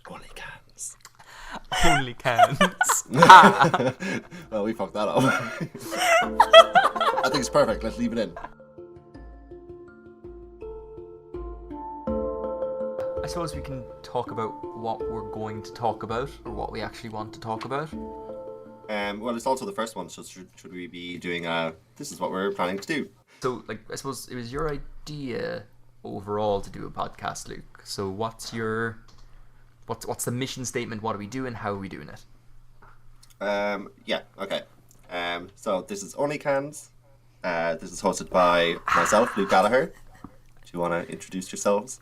OnlyCans. OnlyCans. Well, we fucked that up. I think it's perfect. Let's leave it in. I suppose we can talk about what we're going to talk about, or what we actually want to talk about. Well, it's also the first one, so should we be doing this is what we're planning to do. So, like, I suppose it was your idea overall to do a podcast, Luke. So what's the mission statement? What are we doing? How are we doing it? Yeah, okay. So this is OnlyCans. This is hosted by myself, Luke Gallagher. Do you want to introduce yourselves?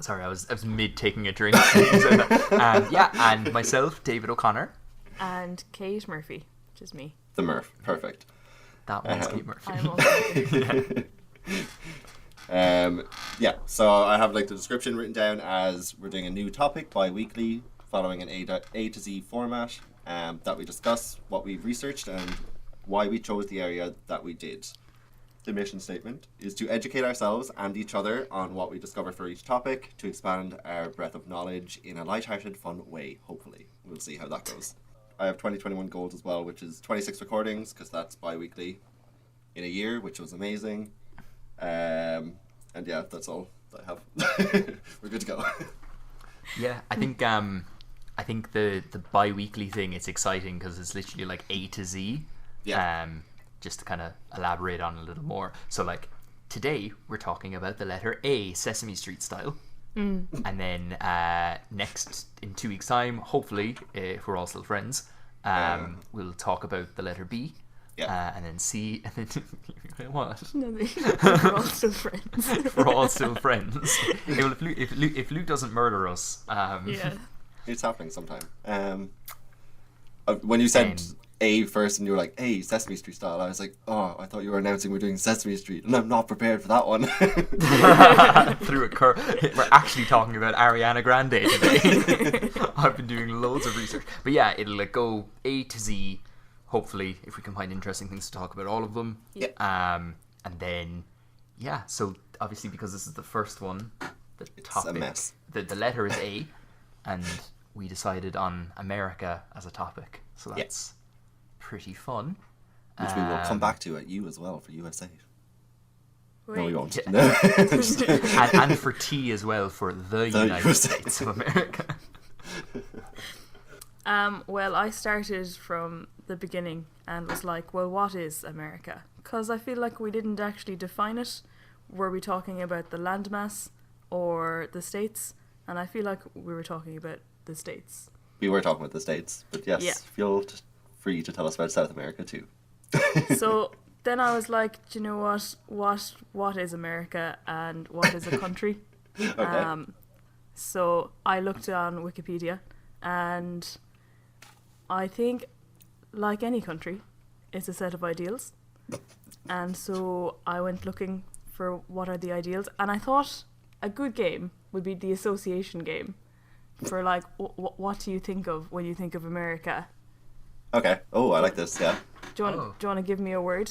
Sorry, I was mid taking a drink. And myself, David O'Connor. And Kate Murphy, which is me. The Murph, perfect. That one's Kate Murphy. I'm also Yeah, so I have like the description written down as we're doing a new topic bi-weekly, following an A to Z format that we discuss what we've researched and why we chose the area that we did. The mission statement is to educate ourselves and each other on what we discover for each topic, to expand our breadth of knowledge in a light-hearted, fun way, hopefully. We'll see how that goes. I have 2021 goals as well, which is 26 recordings, because that's bi-weekly in a year, which was amazing. And yeah, that's all that I have. We're good to go. Yeah, I think the bi-weekly thing, it's exciting because it's literally like A to Z. Yeah. Just to kind of elaborate on a little more. So, like, today we're talking about the letter A, Sesame Street style. And then next, in 2 weeks' time, hopefully, if we're all still friends, we'll talk about the letter B. Yeah. And then C, and then what? No, we're all still friends. We're all still friends. Hey, well, if Luke doesn't murder us, Yeah. It's happening sometime. When you said A first and you were like, hey, Sesame Street style, I was like, oh, I thought you were announcing we're doing Sesame Street, and I'm not prepared for that one. Through a curve. We're actually talking about Ariana Grande today. I've been doing loads of research. But yeah, it'll like go A to Z, hopefully, if we can find interesting things to talk about all of them. Yeah. And then, yeah, so obviously because this is the first one, the topic, a mess. The letter is A, and we decided on America as a topic. So that's pretty fun. Which we will come back to at U as well for USA. Wait. No, we won't. Yeah. and for T as well for the United USA. States of America. Well, I started from the beginning and was like, well, what is America? Because I feel like we didn't actually define it. Were we talking about the landmass or the states? And I feel like we were talking about the states. We were talking about the States, but yes, feel free to tell us about South America too. So then I was like, do you know what is America and what is a country? Okay. So I looked on Wikipedia, and I think, like any country, it's a set of ideals. And so I went looking for what are the ideals, and I thought a good game would be the association game for like, what do you think of when you think of America? Okay. Oh, I like this, yeah. Do you want to give me a word?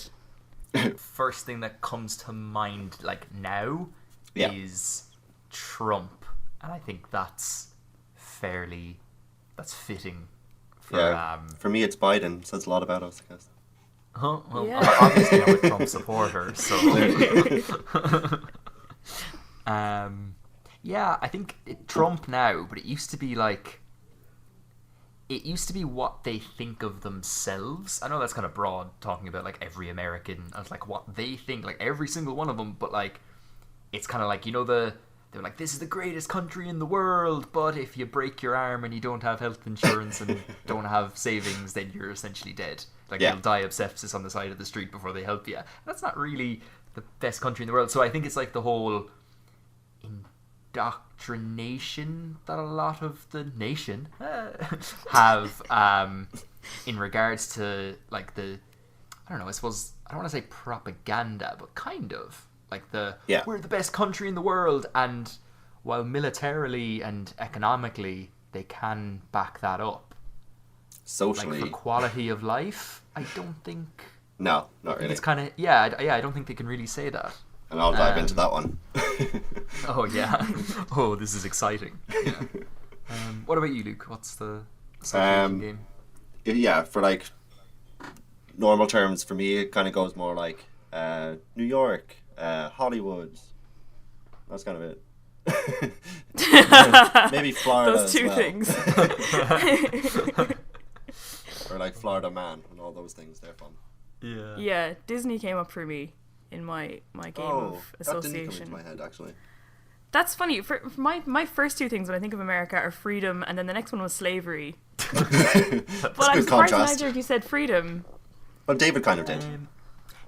First thing that comes to mind like now is Trump, and I think that's fitting for for me it's Biden. Says a lot about us, I guess. well, Yeah. obviously I'm a Trump supporter, so yeah, I think Trump now, but it used to be what they think of themselves. I know that's kind of broad, talking about like every American as like what they think, like every single one of them, but like it's kind of like, you know, they're like, this is the greatest country in the world, but if you break your arm and you don't have health insurance and don't have savings, then you're essentially dead. Like you'll die of sepsis on the side of the street before they help you. That's not really the best country in the world. So I think it's like the whole indoctrination that a lot of the nation have in regards to like the, I don't know, I suppose, I don't want to say propaganda, but kind of like we're the best country in the world, and while militarily and economically they can back that up, Socially, like for quality of life, I don't think. No, not really. It's kind of I don't think they can really say that. And I'll dive into that one. Oh yeah. Oh, this is exciting. Yeah. What about you, Luke? What's the association game? Yeah, for like normal terms, for me, it kind of goes more like New York, Hollywood. That's kind of it. Maybe Florida. Those two as well. things. Or like Florida Man and all those things. They're fun. Yeah. Yeah, Disney came up for me in my game of that didn't come association. into my head actually. That's funny. For my first two things when I think of America are freedom, and then the next one was slavery. But I'm good surprised, contrast. Nigel, you said freedom. Well, David kind of did.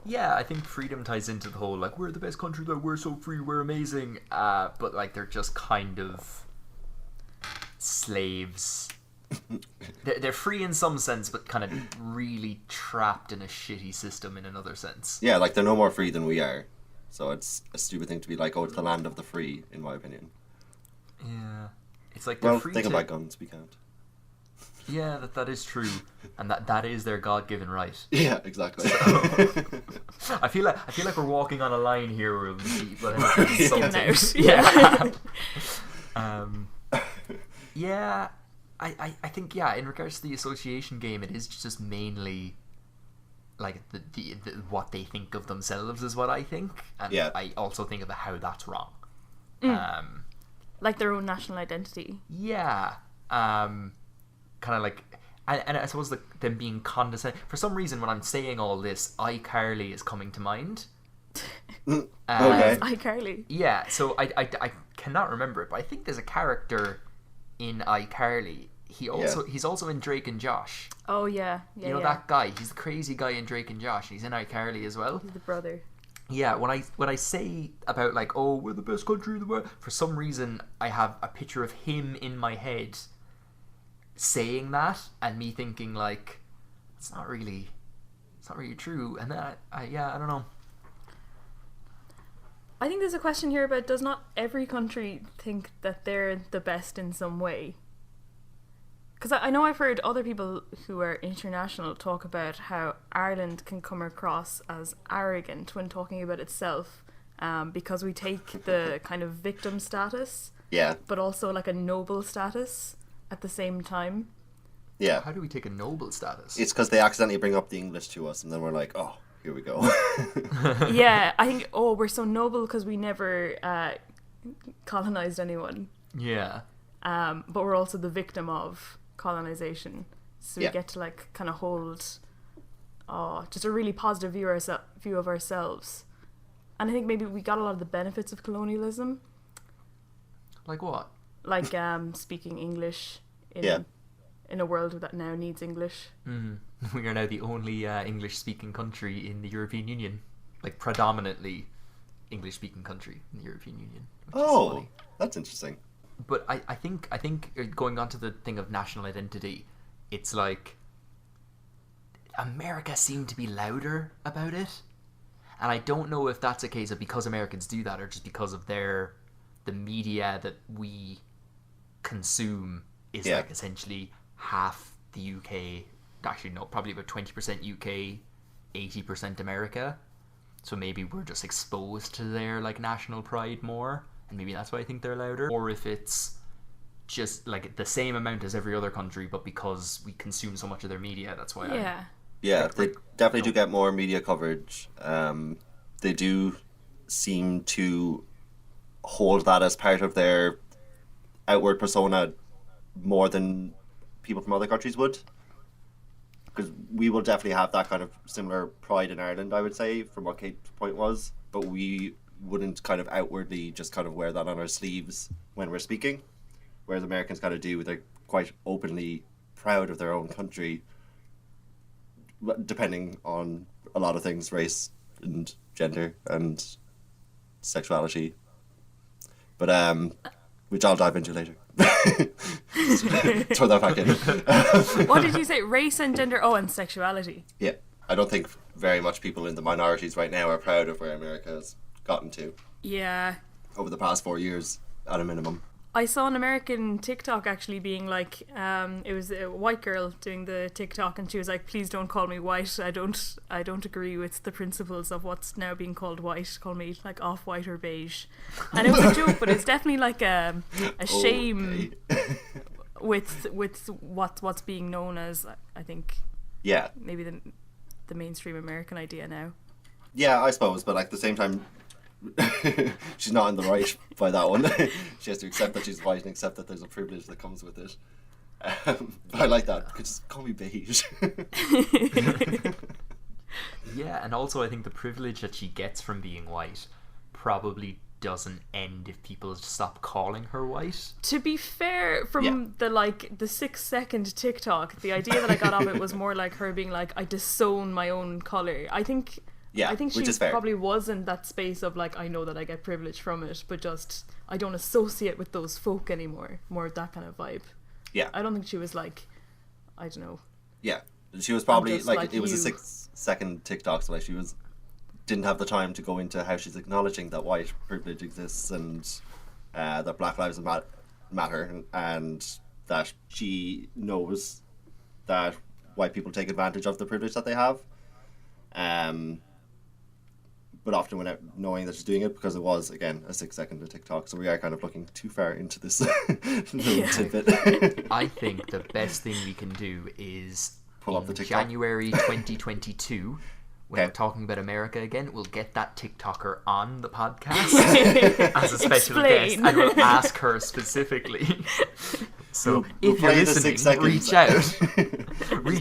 Yeah, I think freedom ties into the whole like we're the best country, like we're so free, we're amazing. But like they're just kind of slaves. They're free in some sense, but kind of really trapped in a shitty system in another sense. Yeah, like they're no more free than we are. So it's a stupid thing to be like, oh, it's the land of the free, in my opinion. Yeah, it's like they're Well, free think to. about guns, we can't. Yeah, that is true, and that is their God-given right. Yeah, exactly. I feel like we're walking on a line here where we'll Skimming out. Yeah. Yeah. I think in regards to the association game, it is just mainly like the what they think of themselves is what I think, and Yeah. I also think about how that's wrong. Like their own national identity. Yeah. Kind of like, and I suppose them being condescending. For some reason, when I'm saying all this, iCarly is coming to mind. Okay. iCarly. Yeah, so I cannot remember it, but I think there's a character in iCarly. He's also in Drake and Josh. Oh yeah, yeah. You know yeah. that guy? He's the crazy guy in Drake and Josh. He's in iCarly as well. He's the brother. Yeah, when I say about like, oh, we're the best country in the world, for some reason I have a picture of him in my head saying that, and me thinking like, it's not really true. And then I don't know. I think there's a question here about, does not every country think that they're the best in some way? Because I know I've heard other people who are international talk about how Ireland can come across as arrogant when talking about itself, because we take the kind of victim status, Yeah. but also like a noble status at the same time. Yeah. How do we take a noble status? It's because they accidentally bring up the English to us, and then we're like, oh, here we go. Yeah, I think, we're so noble because we never colonized anyone. Yeah. But we're also the victim of colonization, so we Yeah. get to like kind of hold just a really positive view of ourselves. And I think maybe we got a lot of the benefits of colonialism, Like what? like speaking English in a world that now needs English. We are now the only English-speaking country in the European Union, like predominantly English-speaking country in the European Union. Which is Oh, funny. that's interesting. But I think going on to the thing of national identity, it's like America seemed to be louder about it, and I don't know if that's a case of because Americans do that or just because of the media that we consume is Yeah. like essentially half the UK. Actually, no, probably about 20% UK, 80% America. So maybe we're just exposed to their like national pride more, and maybe that's why I think they're louder. Or if it's just like the same amount as every other country, but because we consume so much of their media, that's why. Yeah, they definitely do get more media coverage. They do seem to hold that as part of their outward persona more than people from other countries would. Because we will definitely have that kind of similar pride in Ireland, I would say, from what Kate's point was. But we wouldn't kind of outwardly just kind of wear that on our sleeves when we're speaking. Whereas Americans kind of do. They're quite openly proud of their own country, depending on a lot of things, race and gender and sexuality. But which I'll dive into later. Throw that back in. What did you say? Race and gender? Oh, and sexuality. Yeah, I don't think very much people in the minorities right now are proud of where America has gotten to Yeah. over the past 4 years, at a minimum. I saw an American TikTok actually being like, it was a white girl doing the TikTok, and she was like, "Please don't call me white. I don't agree with the principles of what's now being called white. Call me like off-white or beige." And it was a joke, but it's definitely like a shame with what's being known as, I think, maybe the mainstream American idea now. Yeah, I suppose, but like at the same time, she's not in the right by that one. She has to accept that she's white and accept that there's a privilege that comes with it. But I like that. Just call me beige. Yeah, and also I think the privilege that she gets from being white probably doesn't end if people stop calling her white. To be fair, from the 6-second TikTok, the idea that I got of it was more like her being like, I disown my own colour. I think she probably was in that space of like, I know that I get privilege from it, but just I don't associate with those folk anymore. More of that kind of vibe. Yeah. I don't think she was like, I don't know. Yeah. She was probably like it was you. a 6-second TikTok, so like she didn't have the time to go into how she's acknowledging that white privilege exists and that Black Lives Matter and that she knows that white people take advantage of the privilege that they have. But often without knowing that she's doing it, because it was, again, a 6-second TikTok. So we are kind of looking too far into this little tidbit. I think the best thing we can do is pull up the TikTok. January 2022, when we're talking about America again, we'll get that TikToker on the podcast as a special guest, and we'll ask her specifically. So if you're listening, reach out.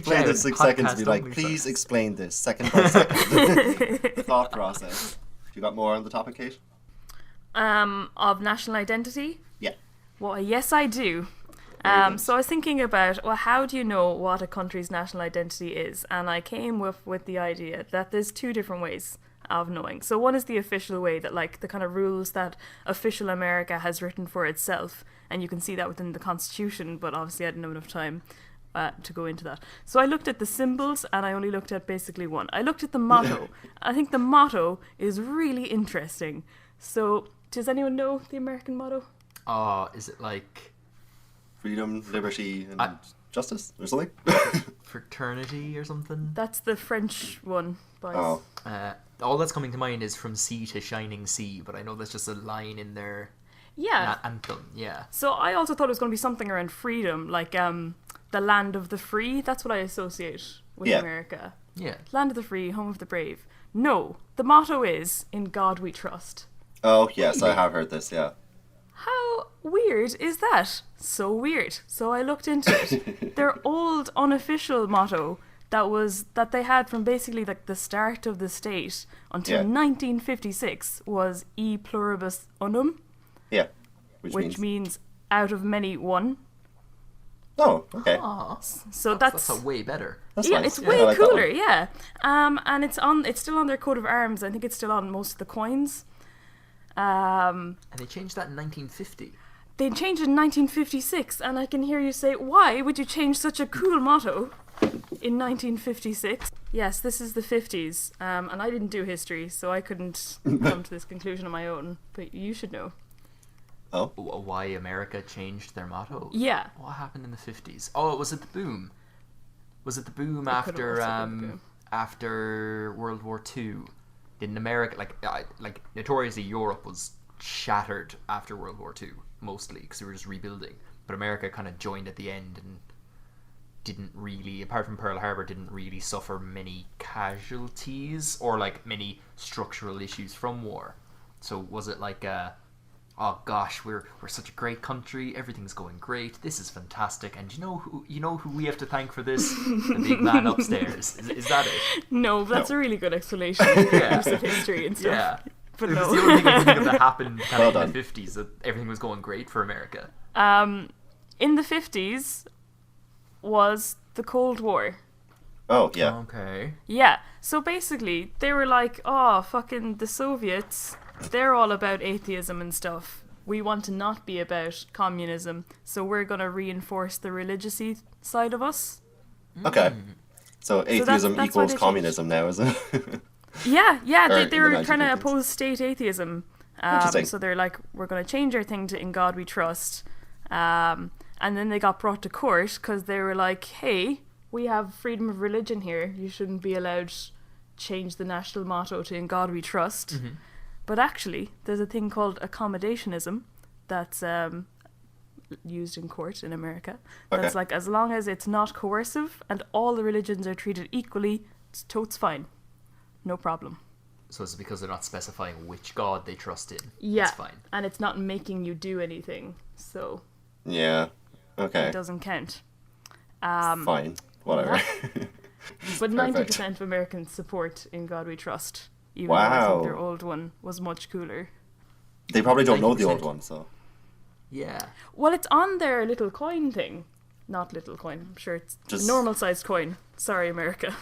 Play the 6 seconds and be like, please explain this second by second. The thought process. You got more on the topic, Kate? Of national identity? Yeah. Well, yes, I do. So I was thinking about, well, how do you know what a country's national identity is? And I came with the idea that there's two different ways of knowing. So one is the official way, that like the kind of rules that official America has written for itself, and you can see that within the Constitution, but obviously I didn't have enough time to go into that. So I looked at the symbols, and I only looked at basically one. I looked at the motto. I think the motto is really interesting. So does anyone know the American motto? Oh, is it like freedom, liberty, and justice or something? Fraternity or something? That's the French one, boys. Oh. All that's coming to mind is from sea to shining sea, but I know that's just a line in their anthem. Yeah. So I also thought it was going to be something around freedom, like the land of the free. That's what I associate with America. Yeah. Land of the free, home of the brave. No, the motto is, in God we trust. Oh, yes, I have heard this, yeah. How weird is that? So weird. So I looked into it. Their old unofficial motto that they had from basically like the start of the state until 1956 was E pluribus unum. Yeah. Which means out of many one. Oh, okay. Oh, so that's a way better. That's yeah, nice. it's way like cooler, yeah. And it's still on their coat of arms. I think it's still on most of the coins. And they changed that in 1950. They changed it in 1956, and I can hear you say, why would you change such a cool motto in 1956? Yes, this is the 50s, and I didn't do history, so I couldn't come to this conclusion on my own, but you should know. Oh? Why America changed their motto? Yeah. What happened in the 50s? Oh, was it the boom? Was it the boom after World War II? In America, like notoriously, Europe was shattered after World War II, mostly because they were just rebuilding. But America kind of joined at the end and didn't really, apart from Pearl Harbor, didn't really suffer many casualties or like many structural issues from war. So was it like oh gosh, we're such a great country, everything's going great, this is fantastic, and you know who we have to thank for this? The big man upstairs. Is that it? No, that's a really good explanation of history and stuff. Yeah. But it no. was the only thing I think of that happened kind of in the 50s, that everything was going great for America. In the 50s was the Cold War. Oh, yeah. Okay. Yeah, so basically they were like, oh, fucking the Soviets, they're all about atheism and stuff. We want to not be about communism, so we're going to reinforce the religious side of us. Okay. So atheism equals communism now, is it? Yeah, Or they were in the trying to 1950s. oppose state atheism. Interesting. So they're like, we're going to change our thing to "In God We Trust," and then they got brought to court because they were like, "Hey, we have freedom of religion here. You shouldn't be allowed to change the national motto to "In God We Trust." Mhm. But actually, there's a thing called accommodationism that's used in court in America. That's Okay. like, as long as it's not coercive and all the religions are treated equally, it's totes fine. No problem. So it's because they're not specifying which god they trust in. Yeah. It's fine. And it's not making you do anything, so Yeah. Okay. it doesn't count. Fine. Whatever. But Perfect. 90% of Americans support "In God We Trust," even though I Wow. think their old one was much cooler. They probably don't know the 90%. old one, so. Yeah. Well, it's on their little coin thing. Not little coin, I'm sure it's Just- a normal sized coin. Sorry, America.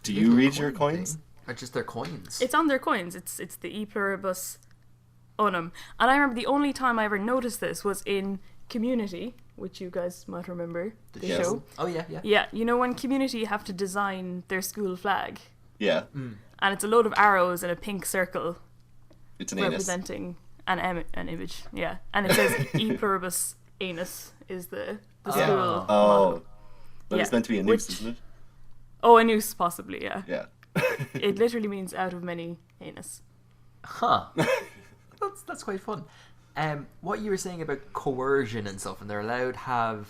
Do you Little read your coin coins? thing. Or just their coins? It's on their coins. It's the E pluribus unum. And I remember the only time I ever noticed this was in Community, which you guys might remember, the Yes. show. Oh, yeah, yeah. Yeah, you know when Community have to design their school flag, Yeah. and it's a load of arrows in a pink circle It's an anus. representing an image. Yeah, and it says E pluribus anus is the Yeah. school. Oh. But it's Yeah. meant to be a noose, Which- isn't it? Oh, a noose, possibly. Yeah, Yeah. it literally means out of many anus. Huh. That's quite fun. What you were saying about coercion and stuff, and they're allowed to have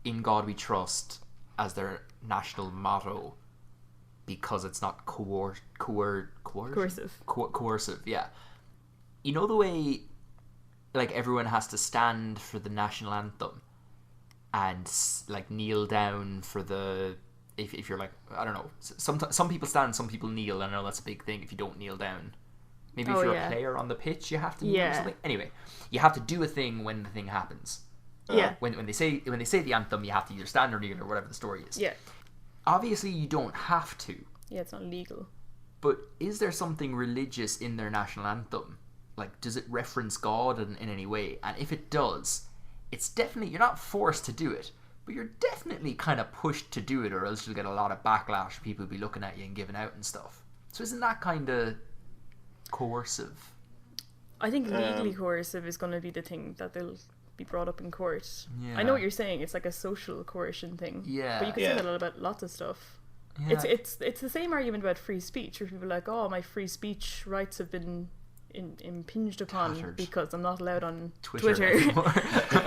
"In God We Trust" as their national motto because it's not Coercive. coercive, yeah. You know the way, like, everyone has to stand for the national anthem and like kneel down for the. If you're like, I don't know, some people stand, some people kneel. I know that's a big thing. If you don't kneel down, maybe if Oh, you're yeah. a player on the pitch, you have to kneel or Yeah. something. Anyway, you have to do a thing when the thing happens. Yeah, When they say the anthem, you have to either stand or kneel or whatever the story is. yeah, Obviously, you don't have to. yeah. It's not legal. But is there something religious in their national anthem? Like, does it reference God in any way? And if it does, it's definitely, you're not forced to do it, but you're definitely kind of pushed to do it, or else you'll get a lot of backlash. People will be looking at you and giving out and stuff. So isn't that kind of coercive? I think legally coercive is going to be the thing that they'll be brought up in court. Yeah. I know what you're saying. It's like a social coercion thing. Yeah. But you can Yeah. say that about lots of stuff. Yeah. It's the same argument about free speech, where people are like, oh, my free speech rights have been impinged upon Tattered. because I'm not allowed on Twitter. Twitter. anymore.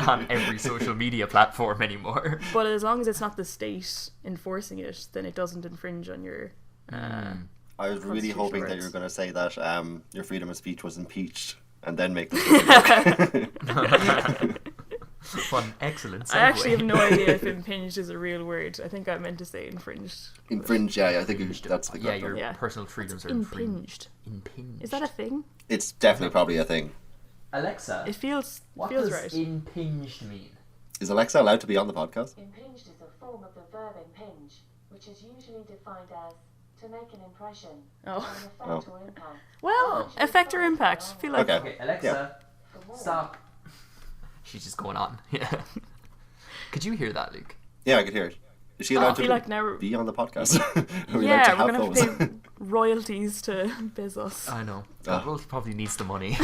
On every social media platform anymore. But as long as it's not the state enforcing it, then it doesn't infringe on your... I was really Constitutional hoping that you rights. were going to say that your freedom of speech was impeached and then make the One excellent segue. I actually have no idea if impinged is a real word. I think I meant to say infringed. infringe. Yeah, I think that's the Yeah, correct your one. Yeah. personal freedoms are Impinged. Impinged. Is that a thing? It's definitely probably a thing. Alexa? It feels What feels does right. impinged mean? Is Alexa allowed to be on the podcast? Impinged is a form of the verb impinge, which is usually defined as to make an impression, Oh. an effect or impact. Well, effect or impact. Feel like Okay. Okay, Alexa, For more, stop. She's just going on. Yeah. Could you hear that, Luke? Yeah, I could hear it. Is she I allowed to feel like now be on the podcast? Are we allowed yeah, to we're have gonna those? have to pay royalties to Bezos. I know. Ah. Will probably needs the money.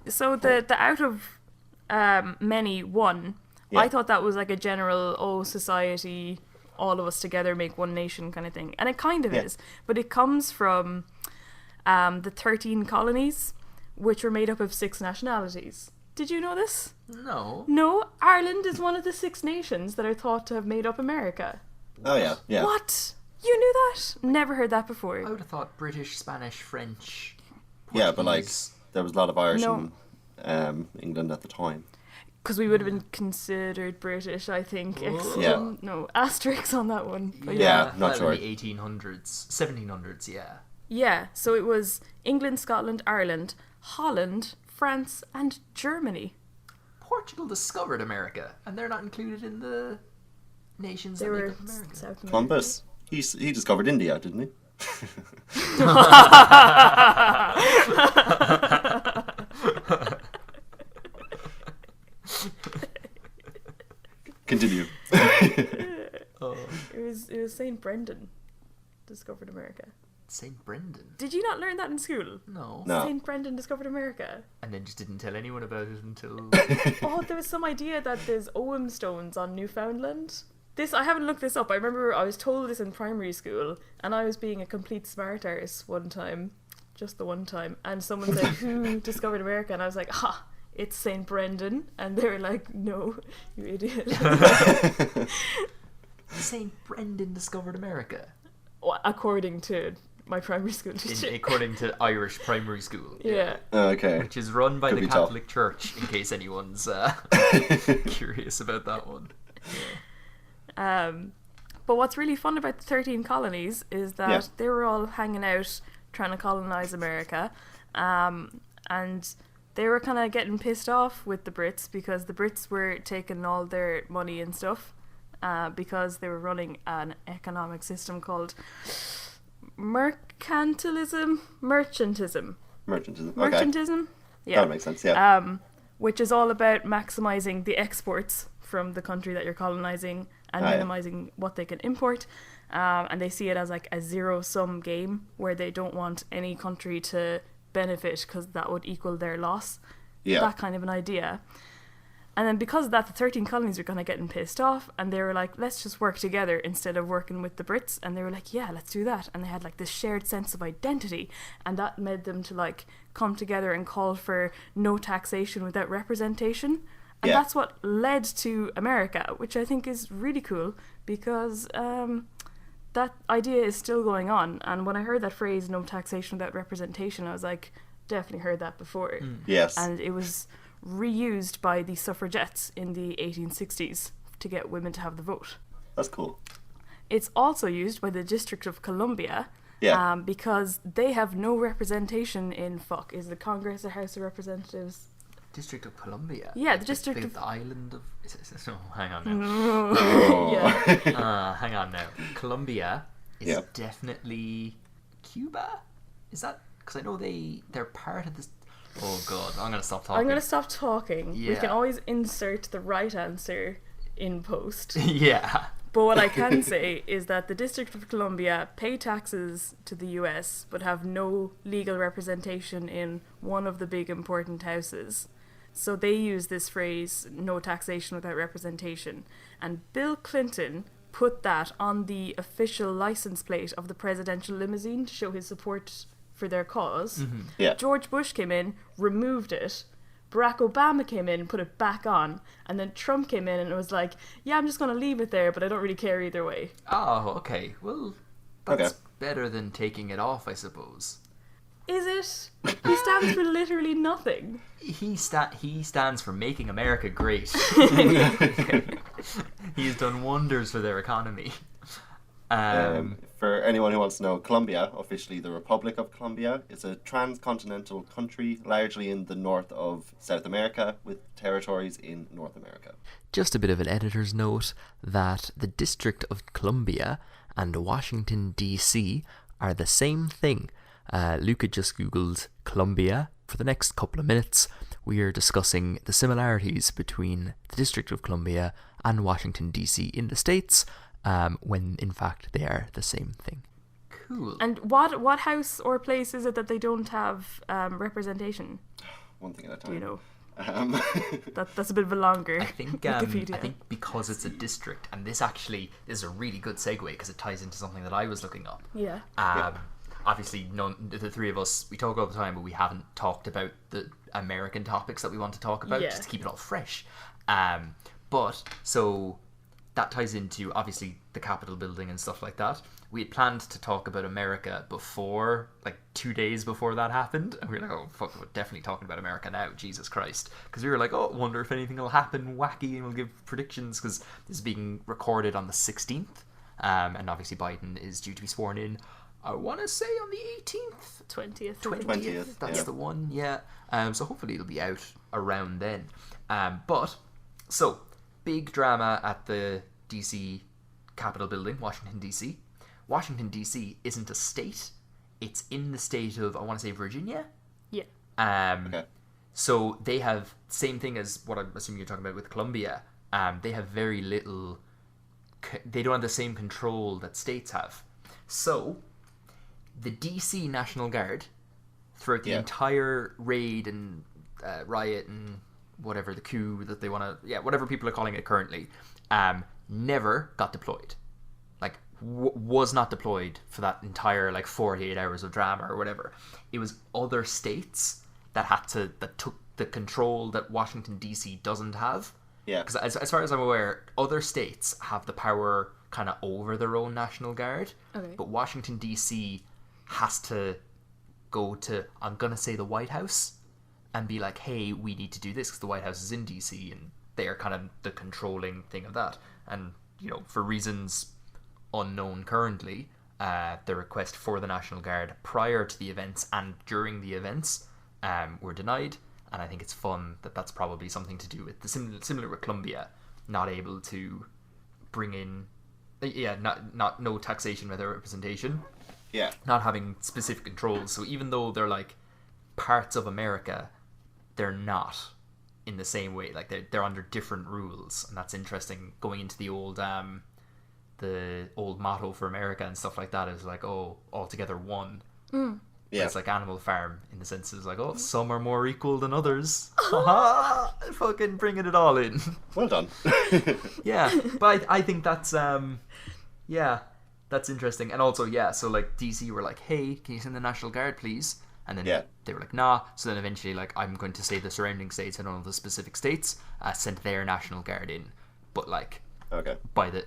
So the out of many one, Yeah. I thought that was like a general society, all of us together make one nation kind of thing, and it kind of Yeah. is, but it comes from the 13 colonies, which were made up of 6 nationalities. Did you know this? No. No, Ireland is one of the 6 nations that are thought to have made up America. Oh yeah, yeah. What? You knew that? Never heard that before. I would have thought British, Spanish, French. Yeah, but like Portuguese. there was a lot of Irish No. in England at the time. Because we would have been considered British, I think. Yeah. No, asterisk on that one. But Yeah, not that sure. in the 1800s, 1700s, yeah. Yeah, so it was England, Scotland, Ireland, Holland, France, and Germany. Portugal discovered America, and they're not included in the nations They that were make up America. South America. Columbus. He discovered India, didn't he? Continue. Oh. It was Saint Brendan discovered America. St. Brendan. Did you not learn that in school? No. No. St. Brendan discovered America. And then just didn't tell anyone about it until... Oh, there was some idea that there's Ogham stones on Newfoundland. I haven't looked this up. I remember I was told this in primary school, and I was being a complete smart arse one time. Just the one time. And someone said, who discovered America? And I was like, it's St. Brendan. And they were like, no, you idiot. St. Brendan discovered America. Well, according to my primary school teacher. According to Irish primary school. Yeah. Okay. Which is run by Could the be tough. Catholic Church, in case anyone's curious about that one. But what's really fun about the 13 colonies is that Yeah. they were all hanging out trying to colonize America, and they were kind of getting pissed off with the Brits because the Brits were taking all their money and stuff because they were running an economic system called mercantilism. Mercantism. Okay. Mercantism? Yeah. That makes sense, yeah. Which is all about maximizing the exports from the country that you're colonizing and Ah, yeah. minimizing what they can import. And they see it as like a zero-sum game where they don't want any country to benefit because that would equal their loss. Yeah. That kind of an idea. And then because of that, the 13 colonies were kind of getting pissed off, and they were like, let's just work together instead of working with the Brits. And they were like, yeah, let's do that. And they had like this shared sense of identity, and that made them to like come together and call for no taxation without representation. And Yeah. that's what led to America, which I think is really cool because that idea is still going on. And when I heard that phrase, no taxation without representation, I was like, definitely heard that before. Yes. And it was reused by the suffragettes in the 1860s to get women to have the vote. That's cool. It's also used by the District of Columbia Yeah. because they have no representation in is the Congress or House of Representatives? District of Columbia? Yeah, the District of... The island of... No, hang on now. Oh. Yeah. Hang on now. Colombia is Yep. definitely Cuba? Is that... Because I know they're part of this... Oh god, I'm going to stop talking. I'm going to stop talking. We Yeah. can always insert the right answer in post. Yeah. But what I can say is that the District of Columbia pay taxes to the US but have no legal representation in one of the big important houses. So they use this phrase, no taxation without representation. And Bill Clinton put that on the official license plate of the presidential limousine to show his support for their cause. Yeah. George Bush came in, removed it. Barack Obama came in, put it back on, and then Trump came in and it was like, yeah, I'm just going to leave it there, but I don't really care either way. Oh, okay. Well, that's Okay. better than taking it off, I suppose. Is it? He stands for literally nothing. He stands for making America great. He has done wonders for their economy. For anyone who wants to know, Colombia, officially the Republic of Colombia, is a transcontinental country largely in the north of South America with territories in North America. Just a bit of an editor's note that the District of Columbia and Washington, D.C. are the same thing. Luca just googled Columbia. For the next couple of minutes, we are discussing the similarities between the District of Columbia and Washington, D.C. in the States, when in fact they are the same thing. Cool. And what house or place is it that they don't have representation? One thing at a time. Do you know? Um, That's a bit of a longer I think Wikipedia. because it's a district, and this is a really good segue because it ties into something that I was looking up. Yeah. Obviously, the three of us, we talk all the time, but we haven't talked about the American topics that we want to talk about, Yeah. just to keep it all fresh. So that ties into, obviously, the Capitol building and stuff like that. We had planned to talk about America before, like 2 days before that happened, and we were like, oh, fuck, we're definitely talking about America now, Jesus Christ. Because we were like, oh, wonder if anything will happen wacky, and we'll give predictions, because this is being recorded on the 16th, and obviously Biden is due to be sworn in, I want to say on the 18th? 20th. 20th, That's yeah. the one, yeah. So hopefully it'll be out around then. So, big drama at the DC Capitol building, Washington, D.C. Washington, D.C. isn't a state. It's in the state of, I want to say, Virginia. Yeah. okay. So they have, same thing as what I'm assuming you're talking about with Colombia. They have very little, they don't have the same control that states have. So the DC National Guard, throughout the Yeah. entire raid and riot and whatever the coup that they want to, whatever people are calling it currently, never got deployed. Like, was not deployed for that entire, like, 48 hours of drama or whatever. It was other states that took the control that Washington, D.C. doesn't have. Yeah. Because as far as I'm aware, other states have the power kind of over their own National Guard. Okay. But Washington, D.C. has to go to, I'm going to say, the White House and be like, hey, we need to do this because the White House is in D.C. and they are kind of the controlling thing of that. And, you know, for reasons unknown currently, the request for the National Guard prior to the events and during the events were denied. And I think it's fun that that's probably something to do with the similar with Colombia, not able to bring in, no taxation without representation, Yeah. not having specific controls. So even though they're like parts of America, they're not in the same way. Like they're under different rules, and that's interesting. Going into the old motto for America and stuff like that is like, oh, altogether one. Yeah. It's like Animal Farm in the sense it's like, oh, some are more equal than others. Haha, fucking bringing it all in. Well done. Yeah, but I think that's that's interesting. And also, so like DC were like, hey, can you send the National Guard, please? And then they were like, nah. So then eventually, like, I'm going to say the surrounding states, I don't know the specific states, sent their National Guard in. But like, Okay.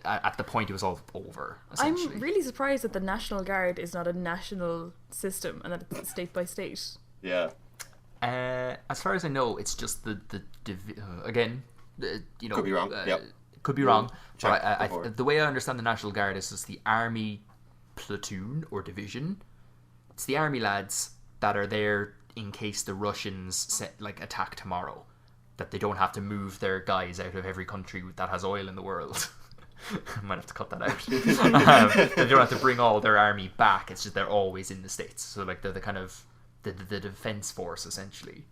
at the point it was all over, essentially. I'm really surprised that the National Guard is not a national system and that it's state by state. Yeah. As far as I know, it's just again, you know, Could be wrong. Yep. Could be wrong. Check But before. the way I understand the National Guard is just the army platoon or division. It's the army lads that are there in case the Russians attack tomorrow. That they don't have to move their guys out of every country that has oil in the world. I might have to cut that out. They don't have to bring all their army back. It's just they're always in the States. So like they're the kind of the defense force essentially.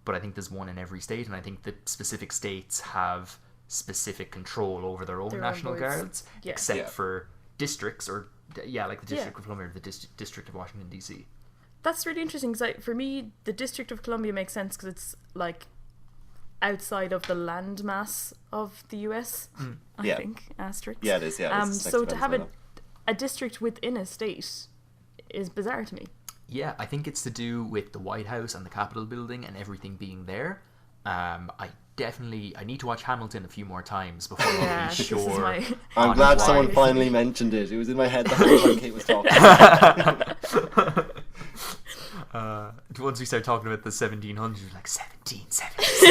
But I think there's one in every state, and I think the specific states have specific control over their own Their own National boys. Guards, Yeah. except Yeah. for districts or like the District of Columbia or the District of Washington D.C. That's really interesting because for me, the District of Columbia makes sense because it's like outside of the landmass of the US, I Yeah. think, asterisk. Yeah, it is. Yeah. It's So next to have Venezuela. a district within a state is bizarre to me. Yeah, I think it's to do with the White House and the Capitol building and everything being there. I need to watch Hamilton a few more times before I'm Yeah, really this is sure. my... I'm on glad why. someone finally mentioned it. It was in my head the whole time Kate was talking. Once we start talking about the 1700s, we're like 1770s.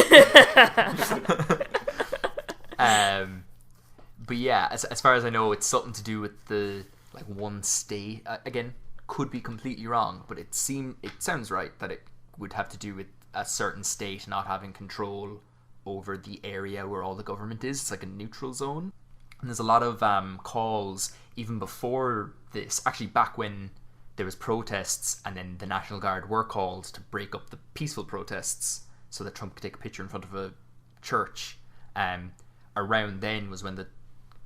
But yeah, as far as I know, it's something to do with the like one state. Again, could be completely wrong, but it sounds right that it would have to do with a certain state not having control over the area where all the government is. It's like a neutral zone. And there's a lot of calls even before this, actually back when there was protests and then the National Guard were called to break up the peaceful protests so that Trump could take a picture in front of a church. Around then was when the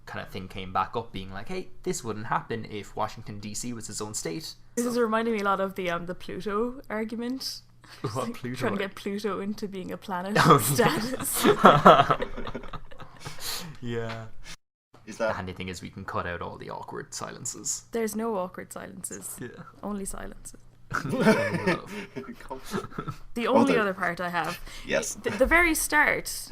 kind of thing came back up, being like, hey, this wouldn't happen if Washington DC was its own state. This is reminding me a lot of the Pluto argument. What, Pluto? Trying to get Pluto into being a planet Oh, status. Yeah. Is The that? handy thing is we can cut out all the awkward silences. There's no awkward silences. Yeah. Only silences. Oh, The only there- other part I have, Yes. the very start,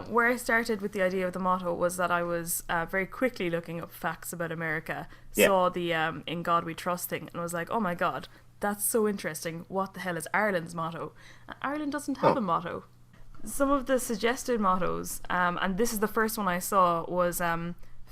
where I started with the idea of the motto was that I was very quickly looking up facts about America, Yeah. saw the "In God We Trust" thing, and was like, oh my god, that's so interesting. What the hell is Ireland's motto? Ireland doesn't have a motto. Some of the suggested mottos, and this is the first one I saw, was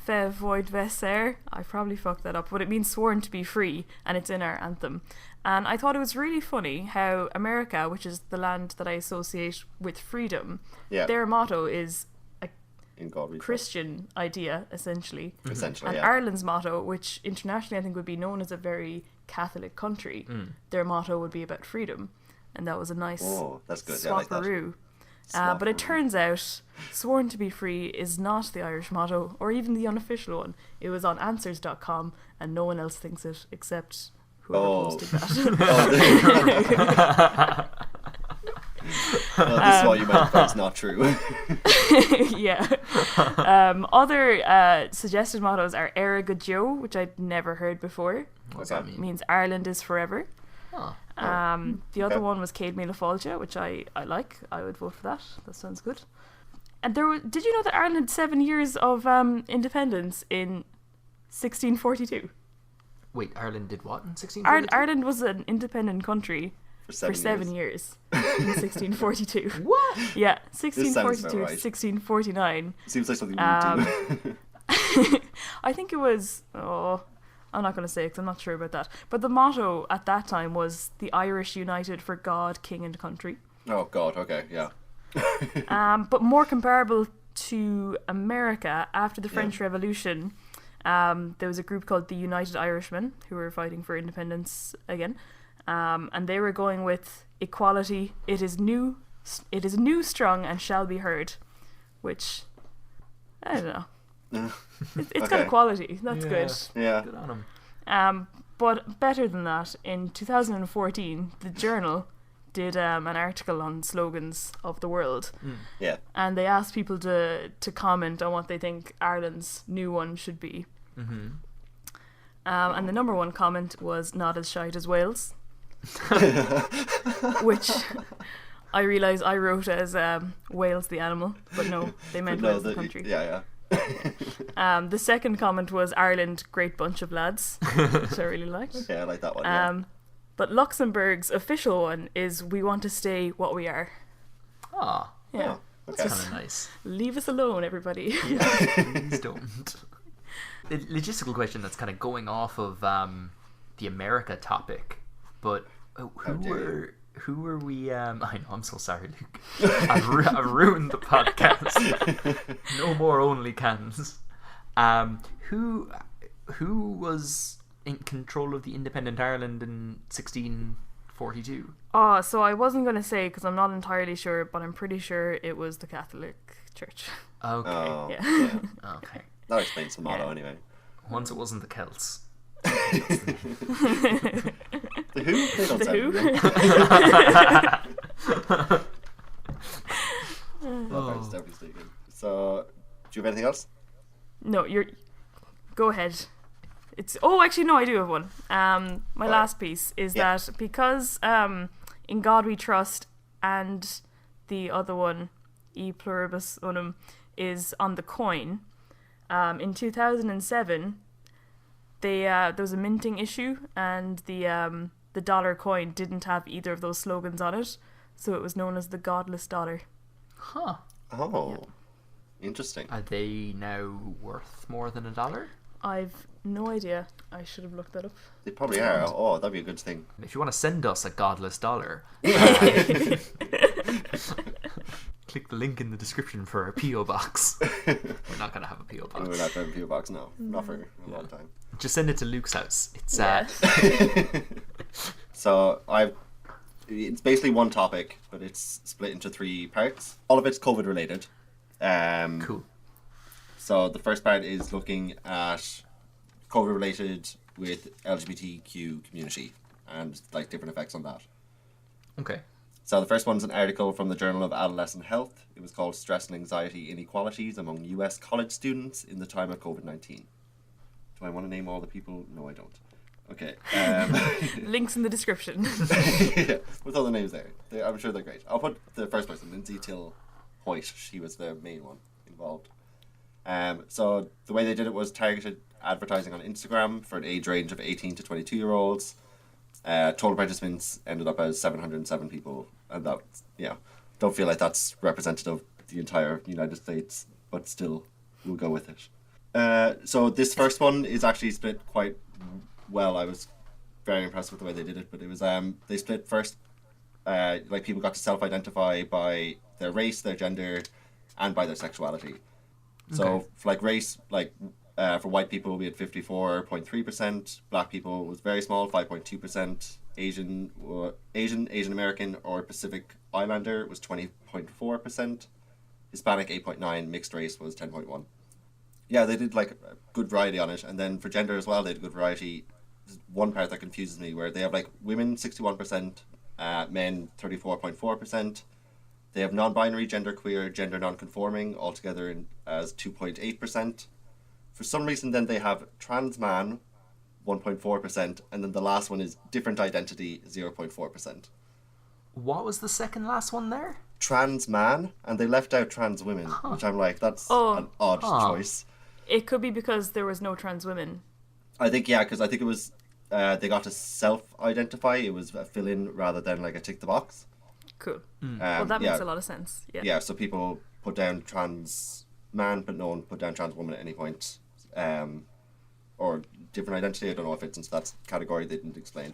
Fe void veser. I probably fucked that up, but it means sworn to be free, and it's in our anthem. And I thought it was really funny how America, which is the land that I associate with freedom, Yeah. their motto is a In God we trust. Christian idea, essentially. Essentially, And yeah. Ireland's motto, which internationally I think would be known as a very Catholic country, their motto would be about freedom. And that was a nice Oh, that's good. Yeah, I like that. swapperoo. But it turns out sworn to be free is not the Irish motto, or even the unofficial one. It was on answers.com, and no one else thinks it except whoever Oh. posted that. Well, this is what you might think is not true. Yeah. Other suggested mottos are Era Good Joe, which I'd never heard before. What's Okay. that It mean? means Ireland is forever. Oh. The other Okay. one was Céad Míle Fáilte, which I like. I would vote for that. That sounds good. And did you know that Ireland had 7 years of independence in 1642? Wait, Ireland did what in 1642? Ireland was an independent country For for 7 years in 1642. What? Yeah, sounds 1642 about to right. 1649. Seems like something we do. I think it was, I'm not going to say because I'm not sure about that. But the motto at that time was the Irish united for God, King and Country. Oh God. Okay. Yeah. But more comparable to America, after the French Revolution, there was a group called the United Irishmen who were fighting for independence again. And they were going with equality. It is new, strong, and shall be heard. Which, I don't know. It's got Okay. equality. That's Yeah. good. Yeah. Good on him. But better than that, in 2014, the Journal did an article on slogans of the world, Yeah. and they asked people to comment on what they think Ireland's new one should be. Mm-hmm. And the number one comment was "not as shite as Wales," which I realise I wrote as Wales the animal, but no, they meant Wales the country. Yeah. The second comment was Ireland, great bunch of lads, which I really liked. Yeah, I like that one. Yeah. But Luxembourg's official one is "we want to stay what we are." Ah, Yeah, Oh, okay. kind of nice. leave us alone, everybody. Please don't. The logistical question that's kind of going off of the America topic, but who were we? I know, I'm so sorry, Luke. I've ruined the podcast. No more OnlyCans. Who was in control of the independent Ireland in 1642? Oh, so I wasn't going to say because I'm not entirely sure, but I'm pretty sure it was the Catholic Church. Okay. Oh, Yeah. yeah. Okay. That explains the motto Yeah. anyway. Once it wasn't the Celts. The Who? They don't The sound Who? familiar. Oh. That's definitely good. So, do you have anything else? No, go ahead. Actually no, I do have one. My last piece is that because In God We Trust and the other one, E Pluribus Unum, is on the coin. In 2007, there was a minting issue, and the dollar coin didn't have either of those slogans on it, so it was known as the Godless Dollar. Huh. Oh, interesting. Are they now worth more than $1? I've no idea. I should have looked that up. They probably are. Oh, that'd be a good thing. If you want to send us a godless dollar, click the link in the description for our PO box. We're not gonna have a PO We're box. not going to PO box now. Not for a long time. Just send it to Luke's house. It's So it's basically one topic, but it's split into 3 parts. All of it's COVID related. cool. So the first part is looking at COVID related with LGBTQ community and like different effects on that. Okay. So the first one's an article from the Journal of Adolescent Health. It was called "Stress and Anxiety Inequalities Among U.S. College Students in the Time of COVID-19." Do I want to name all the people? No, I don't. Okay. Links in the description. Yeah, with all the names there. I'm sure they're great. I'll put the first person, Lindsay Till Hoyt. She was the main one involved. So the way they did it was targeted advertising on Instagram for an age range of 18 to 22-year-olds. Total participants ended up as 707 people, and that, don't feel like that's representative of the entire United States, but still, we'll go with it. So this first one is actually split quite well. I was very impressed with the way they did it, but it was they split first. Like people got to self-identify by their race, their gender, and by their sexuality. So Okay. for like race, for white people we had 54.3%. Black people was very small, 5.2%. Asian American or Pacific Islander was 20.4%. Hispanic 8.9%. Mixed race was 10.1%. Yeah, they did like a good variety on it, and then for gender as well, they had a good variety. one part that confuses me, where they have like women 61%, men 34.4%. They have non-binary, genderqueer, gender non-conforming altogether as 2.8%. For some reason, then they have trans man 1.4%, and then the last one is different identity 0.4%. What was the second last one there? Trans man, and they left out trans women, which I'm like, that's an odd choice. It could be because there was no trans women. I think, yeah, because I think it was they got to self-identify. It was a fill-in rather than like a tick the box. Cool. Well, that makes a lot of sense. Yeah. Yeah, so people put down trans man, but no one put down trans woman at any point. Or different identity, I don't know if it's into that category, they didn't explain.